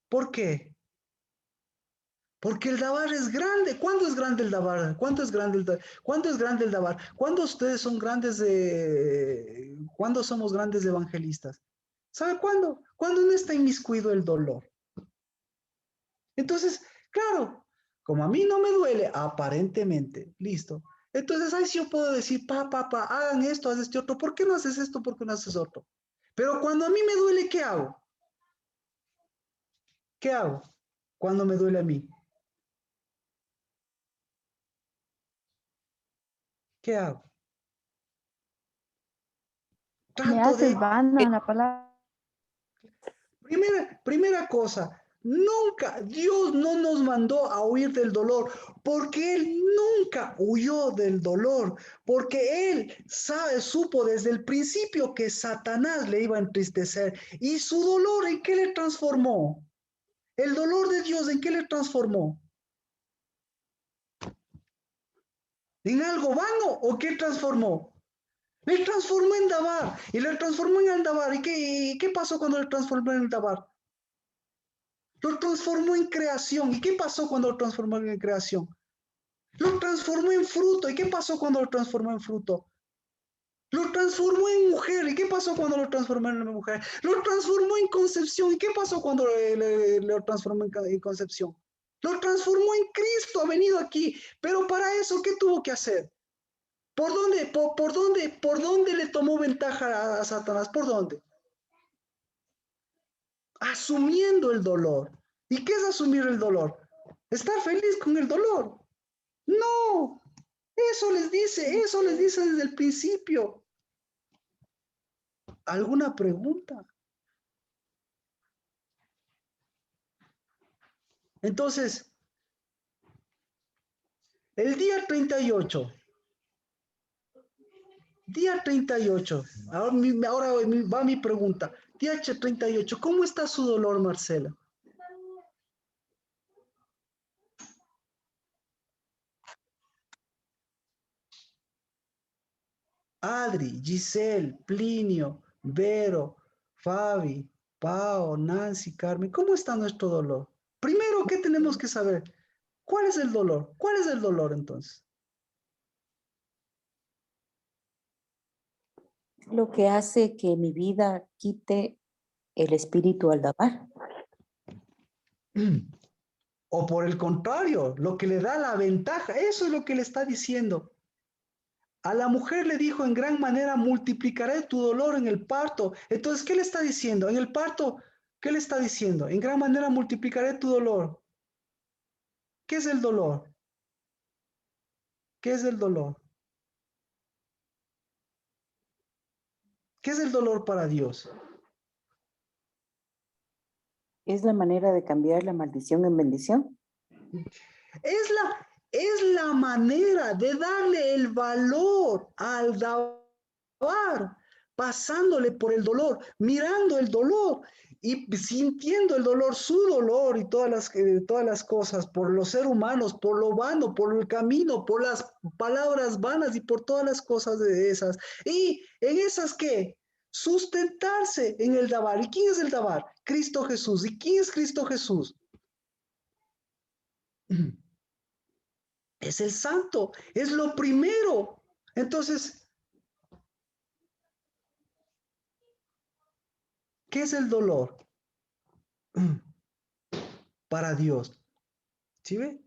¿Por qué? Porque el dabar es grande. ¿Cuándo es grande el dabar? ¿Cuánto es grande el dabar? ¿Cuánto es grande el dabar? ¿Cuándo ustedes son grandes ¿Cuándo somos grandes evangelistas? ¿Sabe cuándo? Cuando no está inmiscuido el dolor. Entonces, claro, como a mí no me duele, aparentemente, listo. Entonces, ahí sí yo puedo decir, hagan esto, haz este otro. ¿Por qué no haces esto? ¿Por qué no haces otro? Pero cuando a mí me duele, ¿qué hago? ¿Qué hago cuando me duele a mí? ¿Qué hago? Me haces vana la palabra. Primera cosa, nunca, Dios no nos mandó a huir del dolor, porque Él nunca huyó del dolor, porque Él supo desde el principio que Satanás le iba a entristecer, y su dolor, ¿en qué le transformó? El dolor de Dios, ¿en qué le transformó? ¿En algo vano o qué transformó? Le transformó en dabar, y le transformó en dabar, ¿y qué pasó cuando le transformó en dabar? Lo transformó en creación. ¿Y qué pasó cuando lo transformó en creación? Lo transformó en fruto. ¿Y qué pasó cuando lo transformó en fruto? Lo transformó en mujer. ¿Y qué pasó cuando lo transformó en mujer? Lo transformó en concepción. ¿Y qué pasó cuando lo transformó en concepción? Lo transformó en Cristo, ha venido aquí. Pero para eso, ¿qué tuvo que hacer? ¿Por dónde le tomó ventaja a Satanás? ¿Por dónde? Asumiendo el dolor. ¿Y qué es asumir el dolor? Estar feliz con el dolor. No, eso les dice desde el principio. ¿Alguna pregunta? Entonces, el día 38, ahora va mi pregunta. Día 38, ¿cómo está su dolor, Marcela? Adri, Giselle, Plinio, Vero, Fabi, Pao, Nancy, Carmen, ¿cómo está nuestro dolor? Primero, ¿qué tenemos que saber? ¿Cuál es el dolor? ¿Cuál es el dolor entonces? Lo que hace que mi vida quite el espíritu al dabar. O por el contrario, lo que le da la ventaja, eso es lo que le está diciendo. A la mujer le dijo en gran manera, multiplicaré tu dolor en el parto. Entonces, ¿qué le está diciendo? En el parto, ¿qué le está diciendo? En gran manera multiplicaré tu dolor. ¿Qué es el dolor? ¿Qué es el dolor? ¿Qué es el dolor para Dios? Es la manera de cambiar la maldición en bendición. Es la manera de darle el valor al dabar, pasándole por el dolor, mirando el dolor y sintiendo el dolor, su dolor y todas las cosas, por los seres humanos, por lo vano, por el camino, por las palabras vanas y por todas las cosas de esas. Y en esas, ¿qué? Sustentarse en el dabar. ¿Y quién es el dabar? Cristo Jesús. ¿Y quién es Cristo Jesús? Es el santo, es lo primero. Entonces, ¿qué es el dolor para Dios? ¿Sí ve?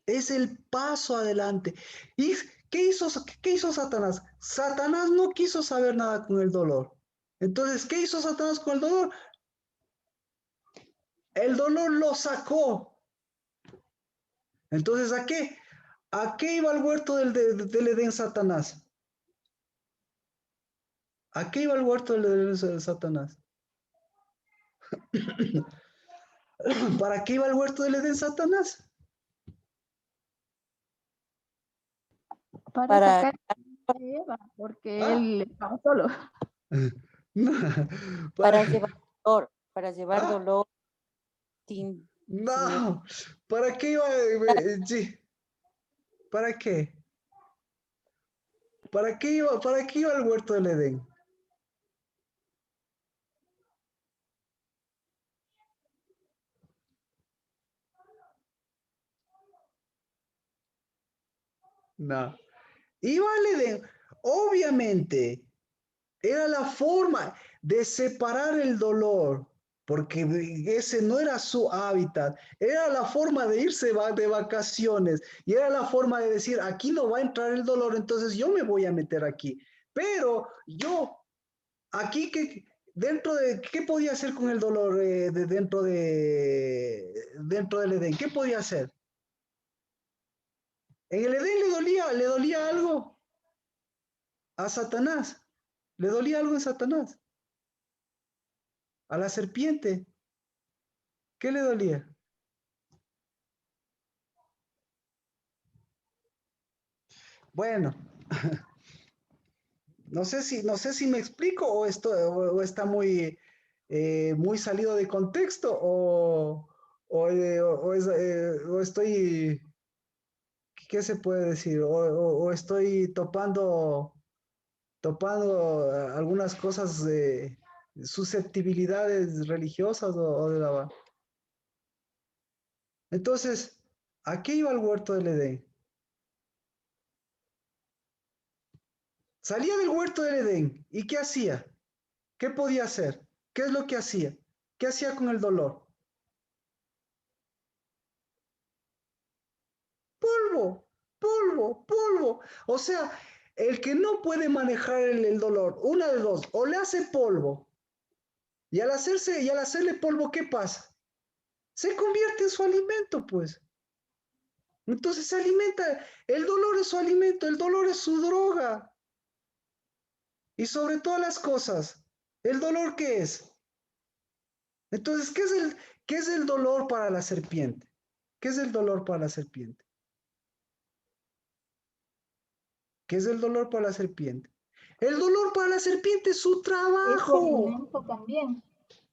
Es el paso adelante. ¿Y qué hizo Satanás? Satanás no quiso saber nada con el dolor. Entonces, ¿qué hizo Satanás con el dolor? El dolor lo sacó. Entonces, ¿a qué? ¿A qué iba al huerto del Edén Satanás? ¿A qué iba al huerto del Edén Satanás? ¿Para qué iba al huerto del Edén Satanás? Para Para, sacar a Eva, porque ¿Ah? él estaba solo. No, para llevar dolor, para llevar ¿ah? dolor sin, sin No, ¿para qué iba? Sí, ¿para qué? ¿Para qué iba al huerto del Edén? No. Iba al Edén. Obviamente, era la forma de separar el dolor, porque ese no era su hábitat. Era la forma de irse de vacaciones y era la forma de decir, aquí no va a entrar el dolor, entonces yo me voy a meter aquí. Pero yo, aquí, ¿qué podía hacer con el dolor dentro del Edén? ¿Qué podía hacer? En el Edén le dolía algo a Satanás. Le dolía algo a Satanás. A la serpiente. ¿Qué le dolía? Bueno, no sé si me explico o está muy salido de contexto o estoy, ¿qué se puede decir? O estoy topando algunas cosas de susceptibilidades religiosas o de la... Entonces, ¿a qué iba el huerto del Edén? Salía del huerto del Edén. ¿Y qué hacía? ¿Qué podía hacer? ¿Qué es lo que hacía? ¿Qué hacía con el dolor? polvo, polvo, polvo. O sea, el que no puede manejar el dolor, una de dos, o le hace polvo, y al hacerle polvo, ¿qué pasa? Se convierte en su alimento, pues. Entonces se alimenta, el dolor es su alimento, el dolor es su droga. Y sobre todas las cosas, ¿el dolor qué es? Entonces, qué es el dolor para la serpiente? ¿Qué es el dolor para la serpiente? ¿Qué es el dolor para la serpiente? El dolor para la serpiente es su Es su trabajo. alimento también.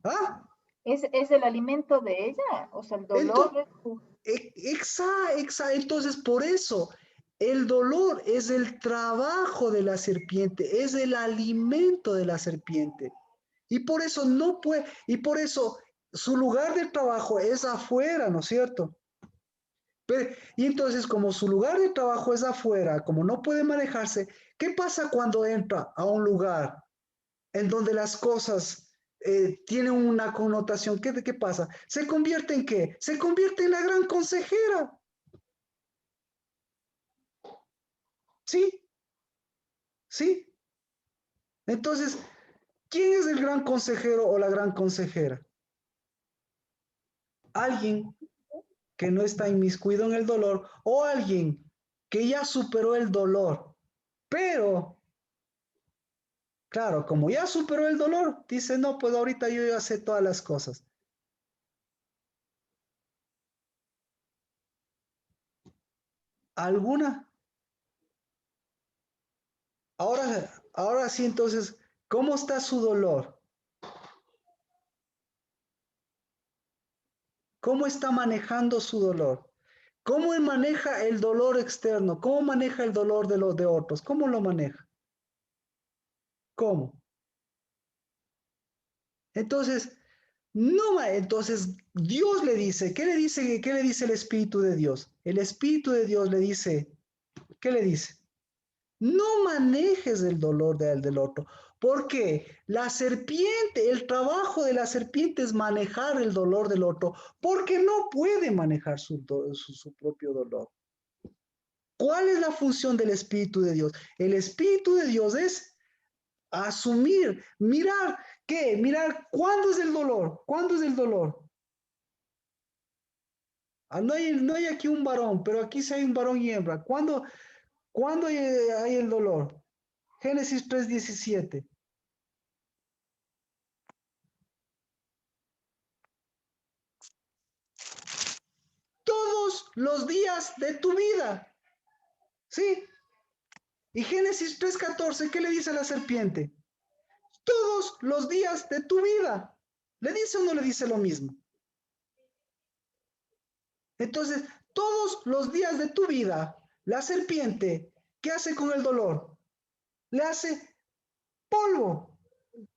¿Ah? Es el alimento de ella. O sea, el dolor Entonces, es su... Entonces, por eso, el dolor es el trabajo de la serpiente, es el alimento de la serpiente. Y por eso no puede, y por eso su lugar de trabajo es afuera, ¿no es cierto? Y entonces, como su lugar de trabajo es afuera, como no puede manejarse, ¿qué pasa cuando entra a un lugar en donde las cosas tienen una connotación? ¿Qué pasa? ¿Se convierte en qué? Se convierte en la gran consejera. ¿Sí? ¿Sí? Entonces, ¿quién es el gran consejero o la gran consejera? Alguien que no está inmiscuido en el dolor o alguien que ya superó el dolor. Pero, claro, como ya superó el dolor, dice, no, pues ahorita yo ya sé todas las cosas. ¿Alguna? Ahora sí, entonces, ¿cómo está su dolor? ¿Cómo está manejando su dolor? ¿Cómo maneja el dolor externo? ¿Cómo maneja el dolor de los de otros? ¿Cómo lo maneja? ¿Cómo? Entonces, entonces Dios le dice, qué le dice el Espíritu de Dios? El Espíritu de Dios le dice, ¿qué le dice? No manejes el dolor del otro, porque la serpiente, el trabajo de la serpiente es manejar el dolor del otro, porque no puede manejar su propio dolor. ¿Cuál es la función del Espíritu de Dios? El Espíritu de Dios es asumir, mirar, ¿qué? Mirar cuándo es el dolor, cuándo es el dolor. No hay aquí un varón, pero aquí sí hay un varón y hembra. ¿Cuándo hay el dolor? Génesis 3:17. Todos los días de tu vida. ¿Sí? Y Génesis 3:14, ¿qué le dice a la serpiente? Todos los días de tu vida. ¿Le dice o no le dice lo mismo? Entonces, todos los días de tu vida, la serpiente, ¿qué hace con el dolor? Le hace polvo.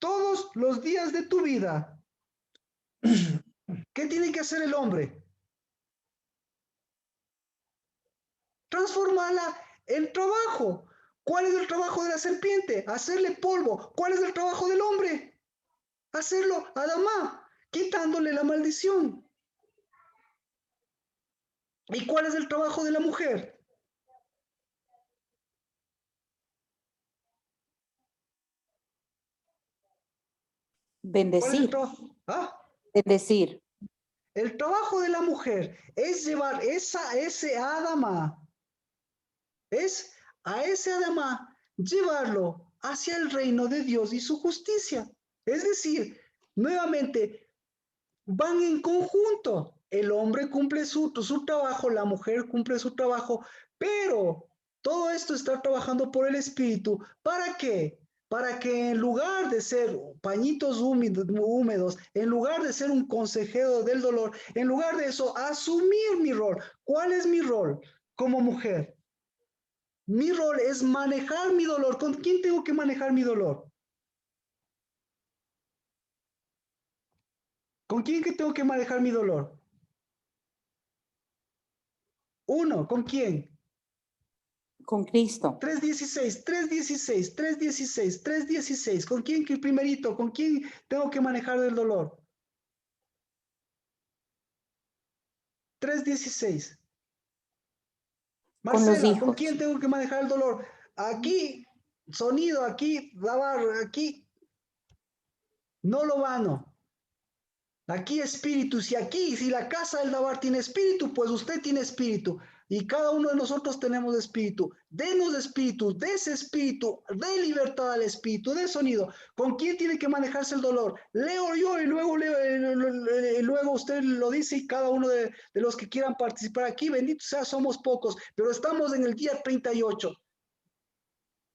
Todos los días de tu vida. ¿Qué tiene que hacer el hombre? Transformarla en trabajo. ¿Cuál es el trabajo de la serpiente? Hacerle polvo. ¿Cuál es el trabajo del hombre? Hacerlo Adamá, quitándole la maldición. ¿Y cuál es el trabajo de la mujer? ¿Cuál es el Bendecir, trabajo? ¿Ah? bendecir. El trabajo de la mujer es llevar ese Adamá, es a ese Adamá llevarlo hacia el reino de Dios y su justicia. Es decir, nuevamente, van en conjunto. El hombre cumple su trabajo, la mujer cumple su trabajo, pero todo esto está trabajando por el Espíritu. ¿Para qué? Para que en lugar de ser pañitos húmedos, en lugar de ser un consejero del dolor, en lugar de eso, asumir mi rol. ¿Cuál es mi rol como mujer? Mi rol es manejar mi dolor. ¿Con quién tengo que manejar mi dolor? ¿Con quién que tengo que manejar mi dolor? Uno, ¿con quién? Con Cristo. 3:16, 3:16, 3:16, 3:16. ¿Con quién que primerito? ¿Con quién tengo que manejar el dolor? 3:16. Con los Marcela, ¿con hijos. quién tengo que manejar el dolor? Aquí, sonido, aquí, dabar, aquí, no lo vano. Aquí espíritu, si la casa del dabar tiene espíritu, pues usted tiene espíritu. Y cada uno de nosotros tenemos espíritu. Denos espíritu, de ese espíritu, de libertad al espíritu, de sonido. ¿Con quién tiene que manejarse el dolor? Leo yo y luego, luego usted lo dice y cada uno de los que quieran participar aquí, bendito sea, somos pocos, pero estamos en el día 38.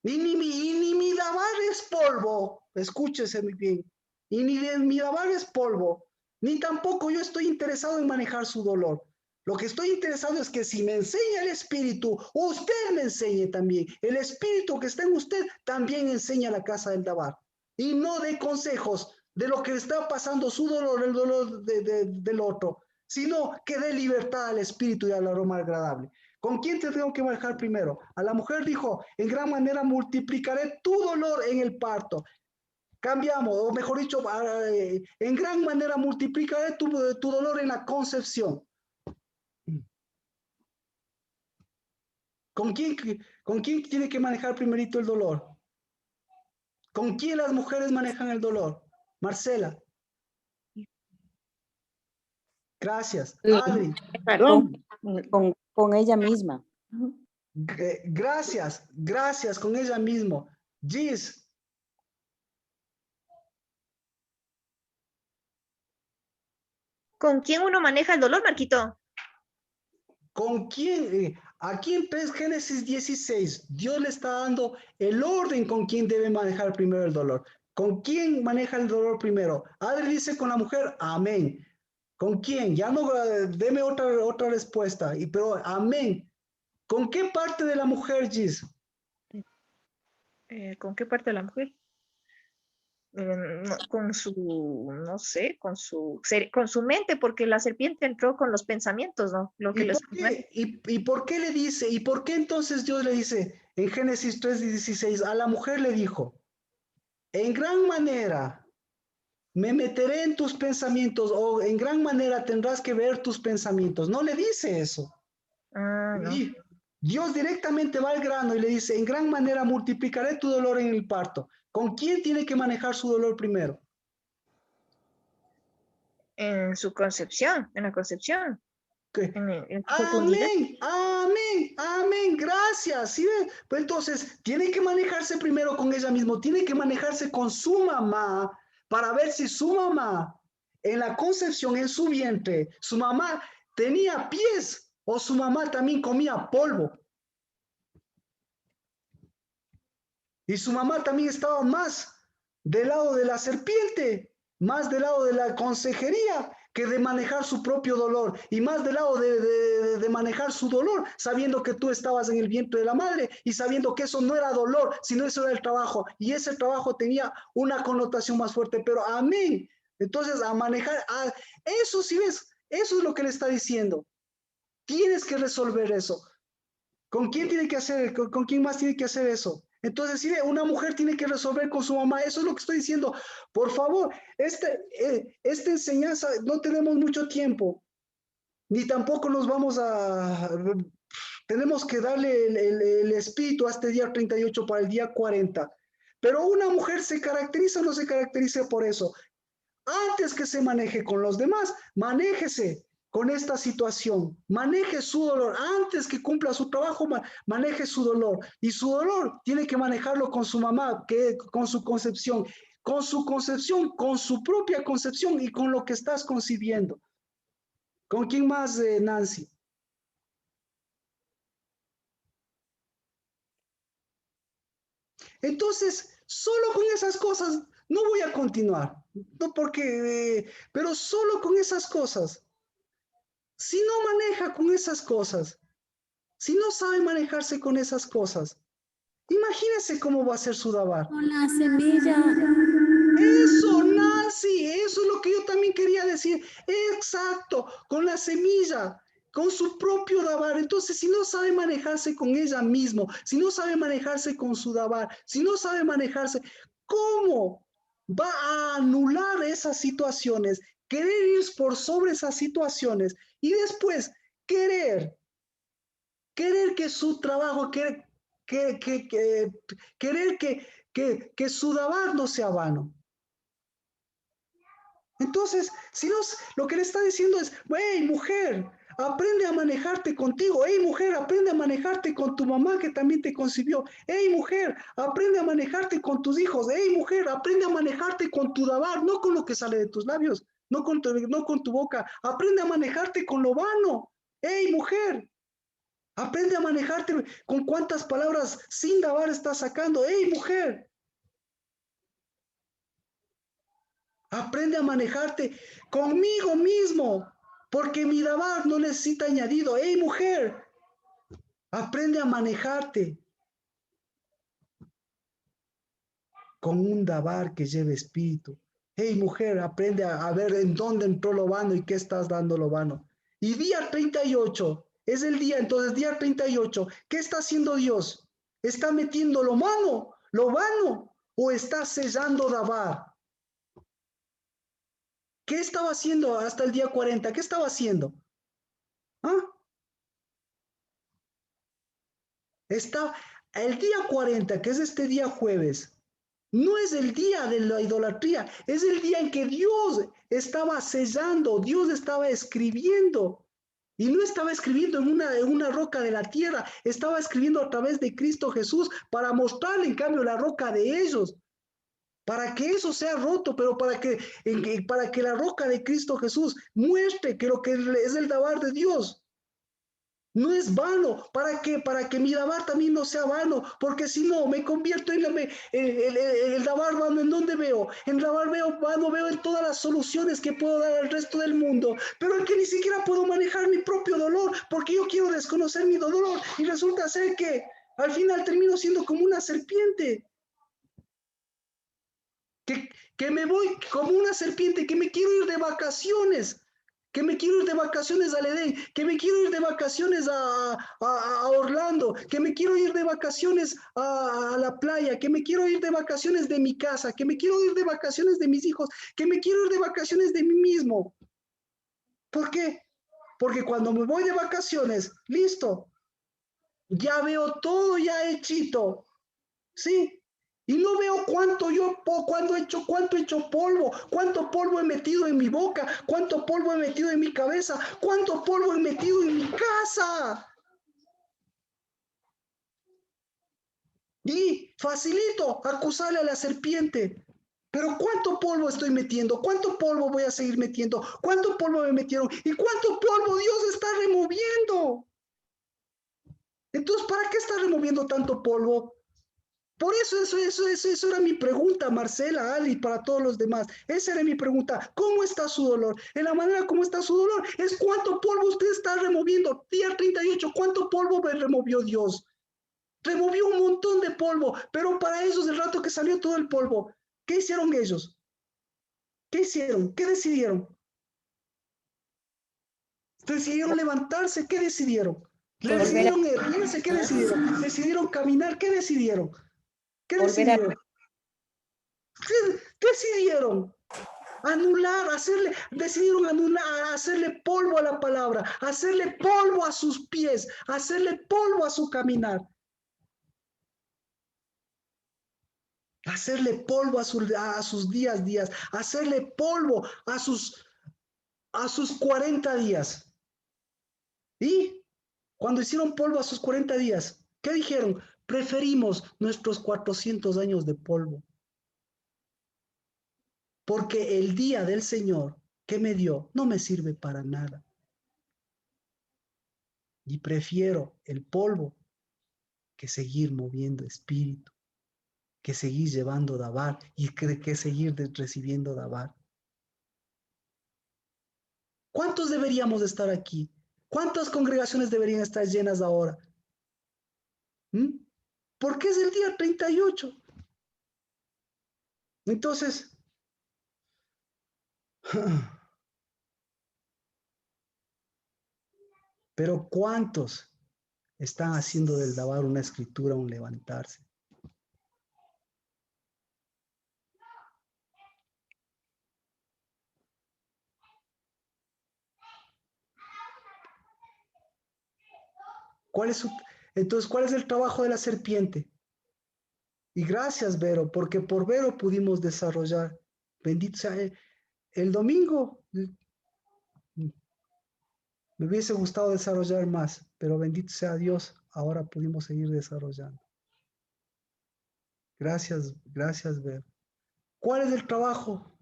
Y ni mi dabar es polvo, escúchese muy bien. Y ni mi dabar es polvo, ni tampoco yo estoy interesado en manejar su dolor. Lo que estoy interesado es que si me enseña el espíritu, usted me enseñe también. El espíritu que está en usted también enseña la casa del dabar. Y no dé consejos de lo que está pasando su dolor, el dolor del otro, sino que dé libertad al espíritu y al aroma agradable. ¿Con quién te tengo que manejar primero? A la mujer dijo, en gran manera multiplicaré tu dolor en el parto. Cambiamos, o mejor dicho, en gran manera multiplicaré tu dolor en la concepción. ¿Con quién tiene que manejar primerito el dolor? ¿Con quién las mujeres manejan el dolor? Marcela. Gracias. Adri. Perdón. Con ella misma. Gracias con ella mismo. Gis. ¿Con quién uno maneja el dolor, Marquito? ¿Con quién? Aquí en Génesis 16, Dios le está dando el orden con quién debe manejar primero el dolor. ¿Con quién maneja el dolor primero? Adri dice con la mujer, amén. ¿Con quién? Ya no, deme otra respuesta, pero amén. ¿Con qué parte de la mujer, Gis? ¿Con qué parte de la mujer? Con su, no sé, con su mente, porque la serpiente entró con los pensamientos, ¿no? Lo que ¿Y por qué le dice? ¿Y por qué entonces Dios le dice en Génesis 3:16 a la mujer le dijo, en gran manera me meteré en tus pensamientos o en gran manera tendrás que ver tus pensamientos? No le dice eso. no. Y Dios directamente va al grano y le dice, en gran manera multiplicaré tu dolor en el parto. ¿Con quién tiene que manejar su dolor primero? En su concepción, en la concepción. ¿Qué? En su fecundidad. Amén, gracias. ¿Sí ves? Pues entonces, tiene que manejarse primero con ella misma, tiene que manejarse con su mamá para ver si su mamá, en la concepción, en su vientre, su mamá tenía pies o su mamá también comía polvo. Y su mamá también estaba más del lado de la serpiente, más del lado de la consejería que de manejar su propio dolor y más del lado de manejar su dolor, sabiendo que tú estabas en el vientre de la madre y sabiendo que eso no era dolor, sino eso era el trabajo y ese trabajo tenía una connotación más fuerte, pero amén. Entonces, a manejar, eso sí ves, eso es lo que le está diciendo. Tienes que resolver eso. ¿Con quién tiene que hacer? ¿Con quién más tiene que hacer eso? Entonces, sí, una mujer tiene que resolver con su mamá. Eso es lo que estoy diciendo. Por favor, esta enseñanza, no tenemos mucho tiempo, ni tampoco nos vamos a... Tenemos que darle el espíritu a este día 38 para el día 40. Pero una mujer se caracteriza o no se caracteriza por eso. Antes que se maneje con los demás, manéjese con esta situación, maneje su dolor, antes que cumpla su trabajo, maneje su dolor, y su dolor tiene que manejarlo con su mamá, con su concepción, con su propia concepción y con lo que estás concibiendo. ¿Con quién más, Nancy? Entonces, solo con esas cosas, no voy a continuar, no porque, pero solo con esas cosas. Si no maneja con esas cosas, si no sabe manejarse con esas cosas, imagínese cómo va a ser su dabar. Con la semilla. Eso, Nancy, eso es lo que yo también quería decir. Exacto, con la semilla, con su propio dabar. Entonces, si no sabe manejarse con ella mismo, si no sabe manejarse con su dabar, si no sabe manejarse, ¿cómo va a anular esas situaciones? Querer ir por sobre esas situaciones y después querer que su trabajo, querer que su dabar no sea vano. Entonces, si nos, lo que le está diciendo es, hey, mujer, aprende a manejarte contigo. Hey, mujer, aprende a manejarte con tu mamá que también te concibió. Hey, mujer, aprende a manejarte con tus hijos. Hey, mujer, aprende a manejarte con tu dabar, no con lo que sale de tus labios, no con tu boca. Aprende a manejarte con lo vano. Hey, mujer, aprende a manejarte con cuántas palabras sin dabar estás sacando. Hey, mujer. Aprende a manejarte conmigo mismo, porque mi dabar no necesita añadido. Hey, mujer, aprende a manejarte con un dabar que lleve espíritu. Hey, mujer, aprende a ver en dónde entró lo vano y qué estás dando lo vano. Y día 38 es el día, entonces día 38, ¿qué está haciendo Dios? ¿Está metiendo lo vano, o está sellando dabar? ¿Qué estaba haciendo hasta el día 40? ¿Qué estaba haciendo? ¿Ah? Está el día 40, que es este día jueves, no es el día de la idolatría, es el día en que Dios estaba sellando, Dios estaba escribiendo. Y no estaba escribiendo en una roca de la tierra, estaba escribiendo a través de Cristo Jesús para mostrarle en cambio la roca de ellos, para que eso sea roto, pero para que la roca de Cristo Jesús muestre que lo que es el dabar de Dios no es vano. ¿Para qué? Para que mi dabar también no sea vano, porque si no, me convierto en el dabar vano. ¿En dónde veo? En dabar vano veo en todas las soluciones que puedo dar al resto del mundo, pero en que ni siquiera puedo manejar mi propio dolor, porque yo quiero desconocer mi dolor, y resulta ser que al final termino siendo como una serpiente. Que me voy como una serpiente, que me quiero ir de vacaciones, que me quiero ir de vacaciones al Edén, que me quiero ir de vacaciones a Orlando, que me quiero ir de vacaciones a la playa, que me quiero ir de vacaciones de mi casa, que me quiero ir de vacaciones de mis hijos, que me quiero ir de vacaciones de mí mismo. ¿Por qué? Porque cuando me voy de vacaciones, listo, ya veo todo ya hechito, ¿sí? Y no veo cuánto cuánto he hecho polvo, cuánto polvo he metido en mi boca, cuánto polvo he metido en mi cabeza, cuánto polvo he metido en mi casa. Y facilito acusarle a la serpiente. Pero ¿cuánto polvo estoy metiendo? ¿Cuánto polvo voy a seguir metiendo? ¿Cuánto polvo me metieron? ¿Y cuánto polvo Dios está removiendo? Entonces, ¿para qué está removiendo tanto polvo? Por eso era mi pregunta, Marcela, Ali, para todos los demás. Esa era mi pregunta. ¿Cómo está su dolor? En la manera como está su dolor es cuánto polvo usted está removiendo. Día 38, ¿cuánto polvo me removió Dios? Removió un montón de polvo, pero para ellos, el rato que salió todo el polvo, ¿qué hicieron ellos? ¿Qué hicieron? ¿Qué decidieron? ¿Decidieron levantarse? ¿Qué decidieron? ¿Decidieron erguirse? ¿Qué decidieron? ¿Decidieron caminar? ¿Qué decidieron? ¿Qué decidieron? ¿Qué decidieron? Decidieron anular, hacerle polvo a la palabra, hacerle polvo a sus pies, hacerle polvo a su caminar, hacerle polvo a sus días, hacerle polvo a sus 40 días. Y cuando hicieron polvo a sus 40 días, ¿qué dijeron? Preferimos nuestros 400 años de polvo. Porque el día del Señor que me dio no me sirve para nada. Y prefiero el polvo que seguir moviendo espíritu, que seguir llevando dabar y que seguir recibiendo dabar. ¿Cuántos deberíamos estar aquí? ¿Cuántas congregaciones deberían estar llenas ahora? Porque es el día 38. Entonces, pero ¿cuántos están haciendo del dabar una escritura, un levantarse? ¿Cuál es Entonces, ¿cuál es el trabajo de la serpiente? Y gracias, Vero, porque por Vero pudimos desarrollar. Bendito sea él. El domingo me hubiese gustado desarrollar más, pero bendito sea Dios, ahora pudimos seguir desarrollando. Gracias, gracias, Vero. ¿Cuál es el trabajo?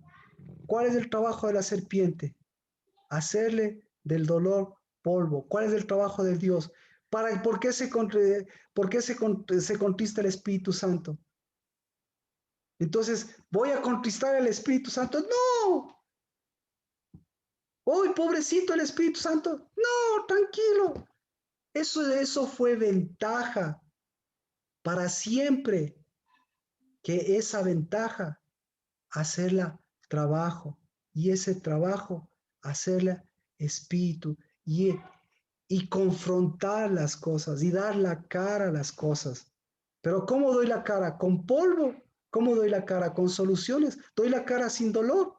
¿Cuál es el trabajo de la serpiente? Hacerle del dolor polvo. ¿Cuál es el trabajo de Dios? ¿Por qué se contrista el Espíritu Santo? Entonces, ¿voy a contristar el Espíritu Santo? ¡No! ¡Uy, pobrecito el Espíritu Santo! ¡No, tranquilo! Eso fue ventaja para siempre. Que esa ventaja, hacerla trabajo. Y ese trabajo, hacerla espíritu. Y confrontar las cosas y dar la cara a las cosas. Pero ¿cómo doy la cara? ¿Con polvo? ¿Cómo doy la cara? ¿Con soluciones? ¿Doy la cara sin dolor?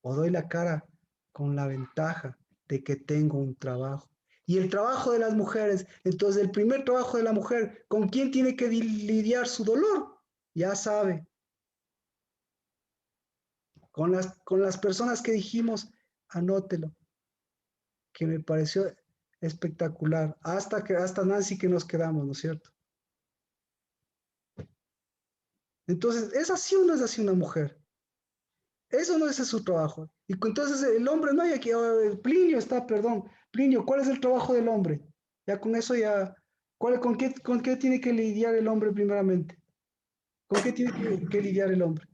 ¿O doy la cara con la ventaja de que tengo un trabajo? Y el trabajo de las mujeres, entonces el primer trabajo de la mujer, ¿con quién tiene que lidiar su dolor? Ya sabe. Con las personas que dijimos, anótelo, que me pareció espectacular. Hasta Nancy que nos quedamos, ¿no es cierto? Entonces, ¿es así o no es así una mujer? Eso no es su trabajo. Y entonces el hombre no hay aquí. Plinio está, perdón. Plinio, ¿cuál es el trabajo del hombre? Ya con eso ya. ¿Con qué tiene que lidiar el hombre primeramente? ¿Con qué tiene que lidiar el hombre?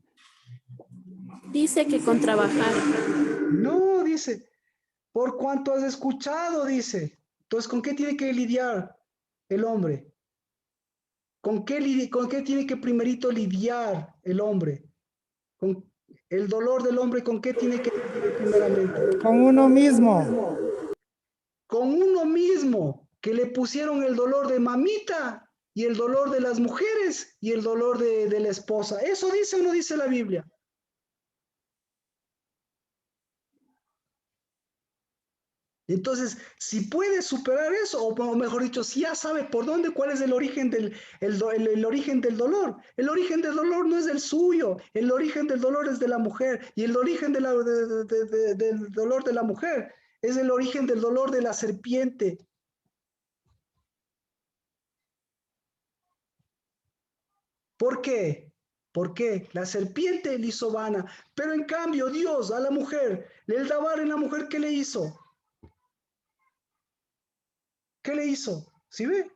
Dice que con trabajar. No, dice. Por cuanto has escuchado, dice. Entonces, ¿con qué tiene que lidiar el hombre? ¿Con qué tiene que primerito lidiar el hombre? Con el dolor del hombre, ¿con qué tiene que lidiar primeramente? Con uno mismo. Con uno mismo, que le pusieron el dolor de mamita y el dolor de las mujeres y el dolor de la esposa. ¿Eso dice o no dice la Biblia? Entonces, si puede superar eso, o mejor dicho, si ya sabe por dónde, cuál es el origen el origen del dolor. El origen del dolor no es el suyo, el origen del dolor es de la mujer, y el origen del dolor de la mujer es el origen del dolor de la serpiente. ¿Por qué? Porque la serpiente le hizo vana, pero en cambio Dios a la mujer, el dabar en la mujer, ¿qué le hizo? ¿Qué le hizo? ¿Sí ve?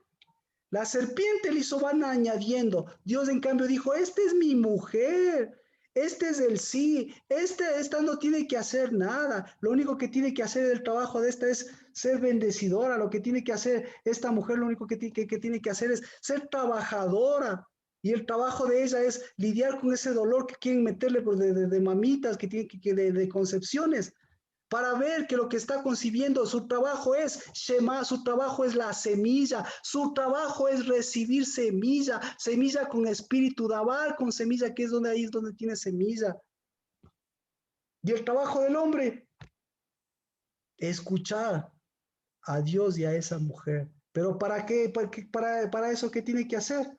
La serpiente le hizo vana añadiendo. Dios en cambio dijo, esta es mi mujer, este es el sí, esta no tiene que hacer nada. Lo único que tiene que hacer el trabajo de esta es ser bendecidora. Lo que tiene que hacer esta mujer, lo único que tiene que hacer es ser trabajadora. Y el trabajo de ella es lidiar con ese dolor que quieren meterle de mamitas, que tiene de concepciones, para ver que lo que está concibiendo, su trabajo es Shema, su trabajo es la semilla, su trabajo es recibir semilla, semilla con espíritu, dabar con semilla, que es donde ahí es donde tiene semilla. Y el trabajo del hombre, escuchar a Dios y a esa mujer. ¿Pero para qué? Para eso, ¿qué tiene que hacer?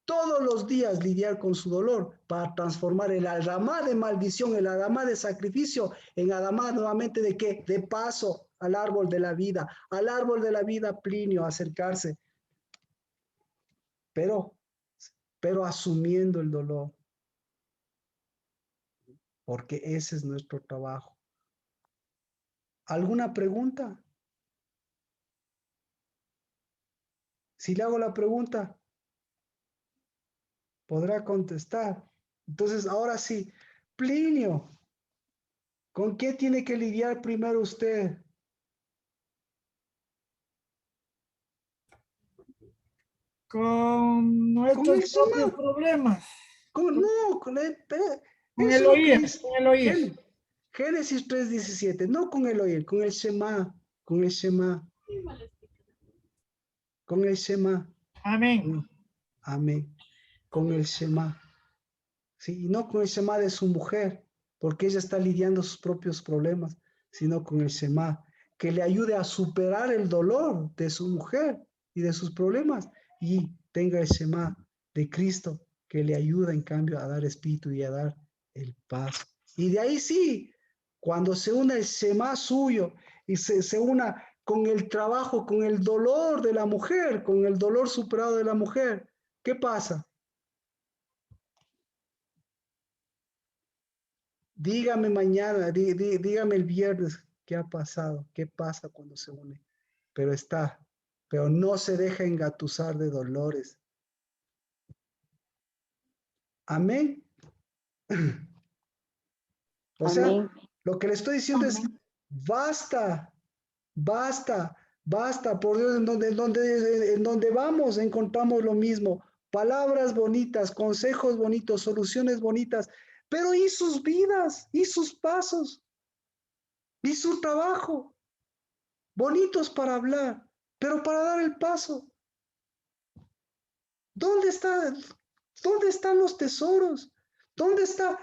Todos los días lidiar con su dolor para transformar el adamá de maldición, el adamá de sacrificio, en adamá nuevamente de qué? De paso al árbol de la vida, Plinio, acercarse, pero asumiendo el dolor, porque ese es nuestro trabajo. ¿Alguna pregunta? Si le hago la pregunta, podrá contestar. Entonces, ahora sí, Plinio, ¿con qué tiene que lidiar primero usted? Con nuestros propios problemas. Con el oír, con el oír. Génesis 3:17, no con el oír, con el Shema, con el Shema. Con el Shema. Amén. Amén. Con el Shema. Sí, y no con el Shema de su mujer, porque ella está lidiando sus propios problemas, sino con el Shema, que le ayude a superar el dolor de su mujer y de sus problemas, y tenga el Shema de Cristo que le ayuda en cambio a dar espíritu y a dar el paso. Y de ahí sí, cuando se une el Shema suyo y se una con el trabajo, con el dolor de la mujer, con el dolor superado de la mujer, ¿qué pasa? Dígame mañana, dígame el viernes qué ha pasado, qué pasa cuando se une. Pero no se deja engatusar de dolores. Amén. O sea, Amén. lo que le estoy diciendo es, basta, basta, basta, por Dios, en donde vamos encontramos lo mismo. Palabras bonitas, consejos bonitos, soluciones bonitas, pero ¿y sus vidas? ¿Y sus pasos? ¿Y su trabajo? Bonitos para hablar, pero para dar el paso. ¿Dónde están los tesoros? ¿Dónde está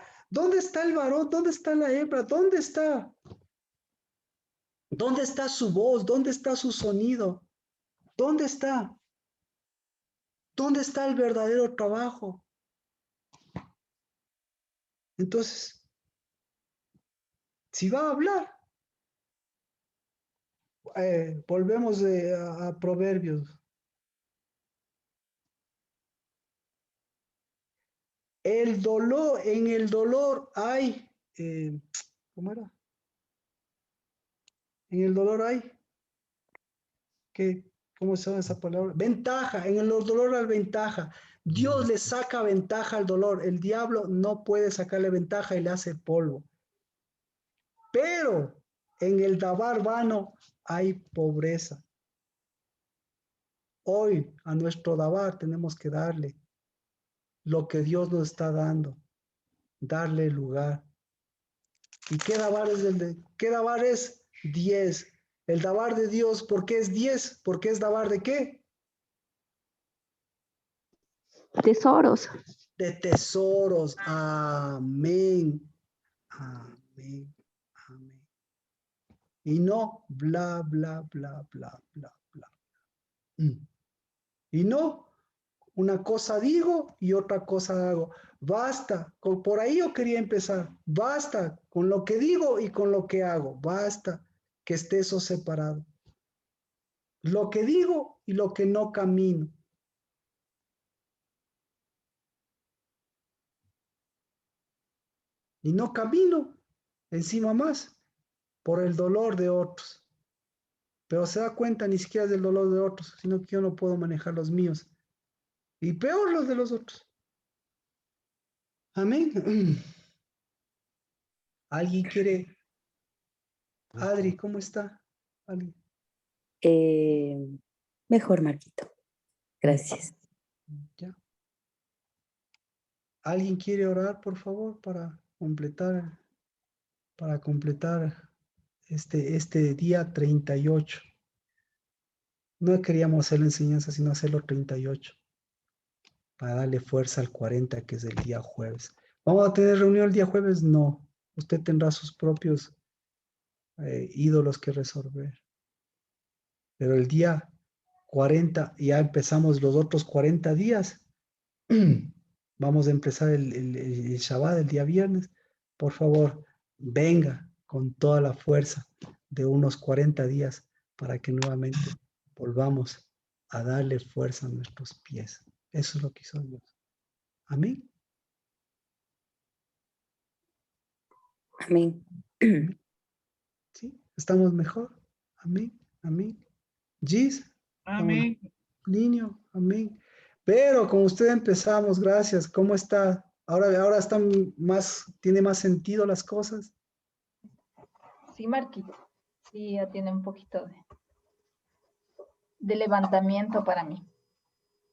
el varón? ¿Dónde está la hembra? ¿Dónde está? ¿Dónde está su voz? ¿Dónde está su sonido? ¿Dónde está? ¿Dónde está el verdadero trabajo? Entonces, si va a hablar, volvemos a Proverbios. En el dolor hay, ¿cómo era? En el dolor hay, ¿cómo se llama esa palabra? Ventaja, en el dolor hay ventaja. Dios le saca ventaja al dolor. El diablo no puede sacarle ventaja y le hace polvo. Pero en el dabar vano hay pobreza. Hoy a nuestro dabar tenemos que darle lo que Dios nos está dando, darle lugar. ¿Y qué dabar es qué dabar es? 10. El dabar de Dios, ¿por qué es 10? ¿Porque es dabar de qué? Tesoros. De tesoros. Amén. Amén. Amén. Y no bla, bla, bla, bla, bla, bla. Y no, una cosa digo y otra cosa hago. Basta, por ahí yo quería empezar. Basta con lo que digo y con lo que hago. Basta que esté eso separado. Lo que digo y lo que no camino. Y no camino encima más por el dolor de otros. Pero se da cuenta ni siquiera del dolor de otros, sino que yo no puedo manejar los míos. Y peor los de los otros. Amén. ¿Alguien quiere? Adri, ¿cómo está? ¿Alguien? Mejor, Marquito. Gracias. Ya. ¿Alguien quiere orar, por favor, para completar este día 38? No queríamos hacer la enseñanza, sino hacerlo 38, para darle fuerza al 40, que es el día jueves. ¿Vamos a tener reunión el día jueves? No. Usted tendrá sus propios ídolos que resolver. Pero el día 40, ya empezamos los otros 40 días. Vamos a empezar el Shabbat el día viernes. Por favor, venga con toda la fuerza de unos 40 días para que nuevamente volvamos a darle fuerza a nuestros pies. Eso es lo que hizo Dios. Amén. Amén. ¿Sí? ¿Estamos mejor? Amén. Amén. Gis. Amén. Niño. Amén. Pero con usted empezamos, gracias. ¿Cómo está? Ahora tiene más sentido las cosas. Sí, Marquito. Sí, ya tiene un poquito de levantamiento para mí.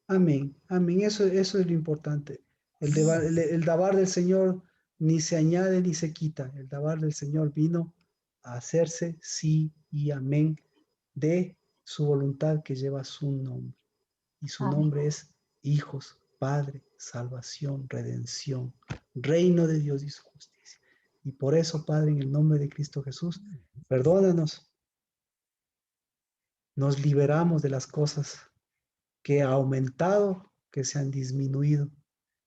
Amén, amén. Eso es lo importante. El dabar del Señor ni se añade ni se quita. El dabar del Señor vino a hacerse sí y amén de su voluntad que lleva su nombre. Y su Amén. nombre es hijos, Padre, salvación, redención, reino de Dios y su justicia. Y por eso, Padre, en el nombre de Cristo Jesús, perdónanos nos liberamos de las cosas que ha aumentado, que se han disminuido.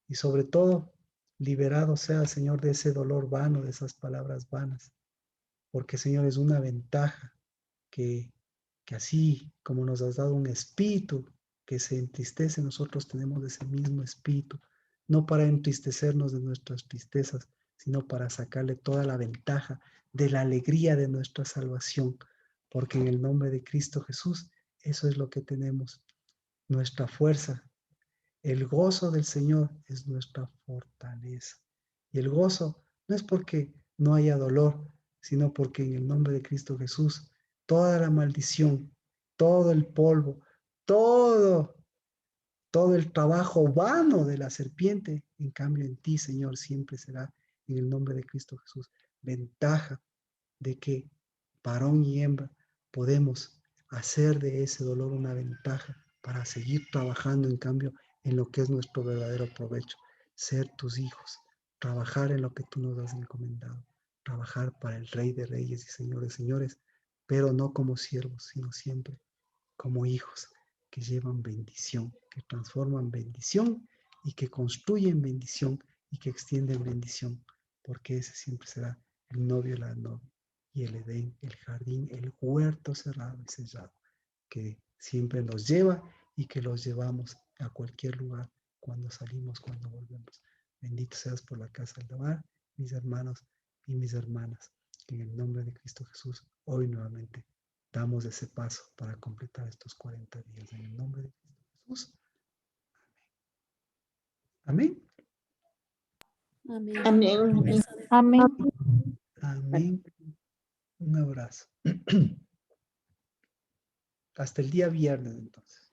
Y sobre todo, liberado sea, Señor, de ese dolor vano, de esas palabras vanas. Porque, Señor, es una ventaja que así como nos has dado un espíritu que se entristece, nosotros tenemos ese mismo espíritu, no para entristecernos de nuestras tristezas, sino para sacarle toda la ventaja de la alegría de nuestra salvación, porque en el nombre de Cristo Jesús, eso es lo que tenemos, nuestra fuerza. El gozo del Señor es nuestra fortaleza. Y el gozo no es porque no haya dolor, sino porque en el nombre de Cristo Jesús, toda la maldición, todo el polvo, todo el trabajo vano de la serpiente, en cambio en ti, Señor, siempre será en el nombre de Cristo Jesús. Ventaja de que varón y hembra podemos hacer de ese dolor una ventaja para seguir trabajando, en cambio, en lo que es nuestro verdadero provecho, ser tus hijos, trabajar en lo que tú nos has encomendado, trabajar para el Rey de Reyes y Señor de Señores, pero no como siervos, sino siempre como hijos que llevan bendición, que transforman bendición y que construyen bendición y que extienden bendición, porque ese siempre será el novio y la novia, y el Edén, el jardín, el huerto cerrado y sellado, que siempre nos lleva y que los llevamos a cualquier lugar, cuando salimos, cuando volvemos. Bendito seas por la casa del hogar, mis hermanos y mis hermanas, que en el nombre de Cristo Jesús, hoy nuevamente damos ese paso para completar estos 40 días. En el nombre de Cristo Jesús. Amén. Amén. Amén. Amén. Amén. Un abrazo. Hasta el día viernes entonces.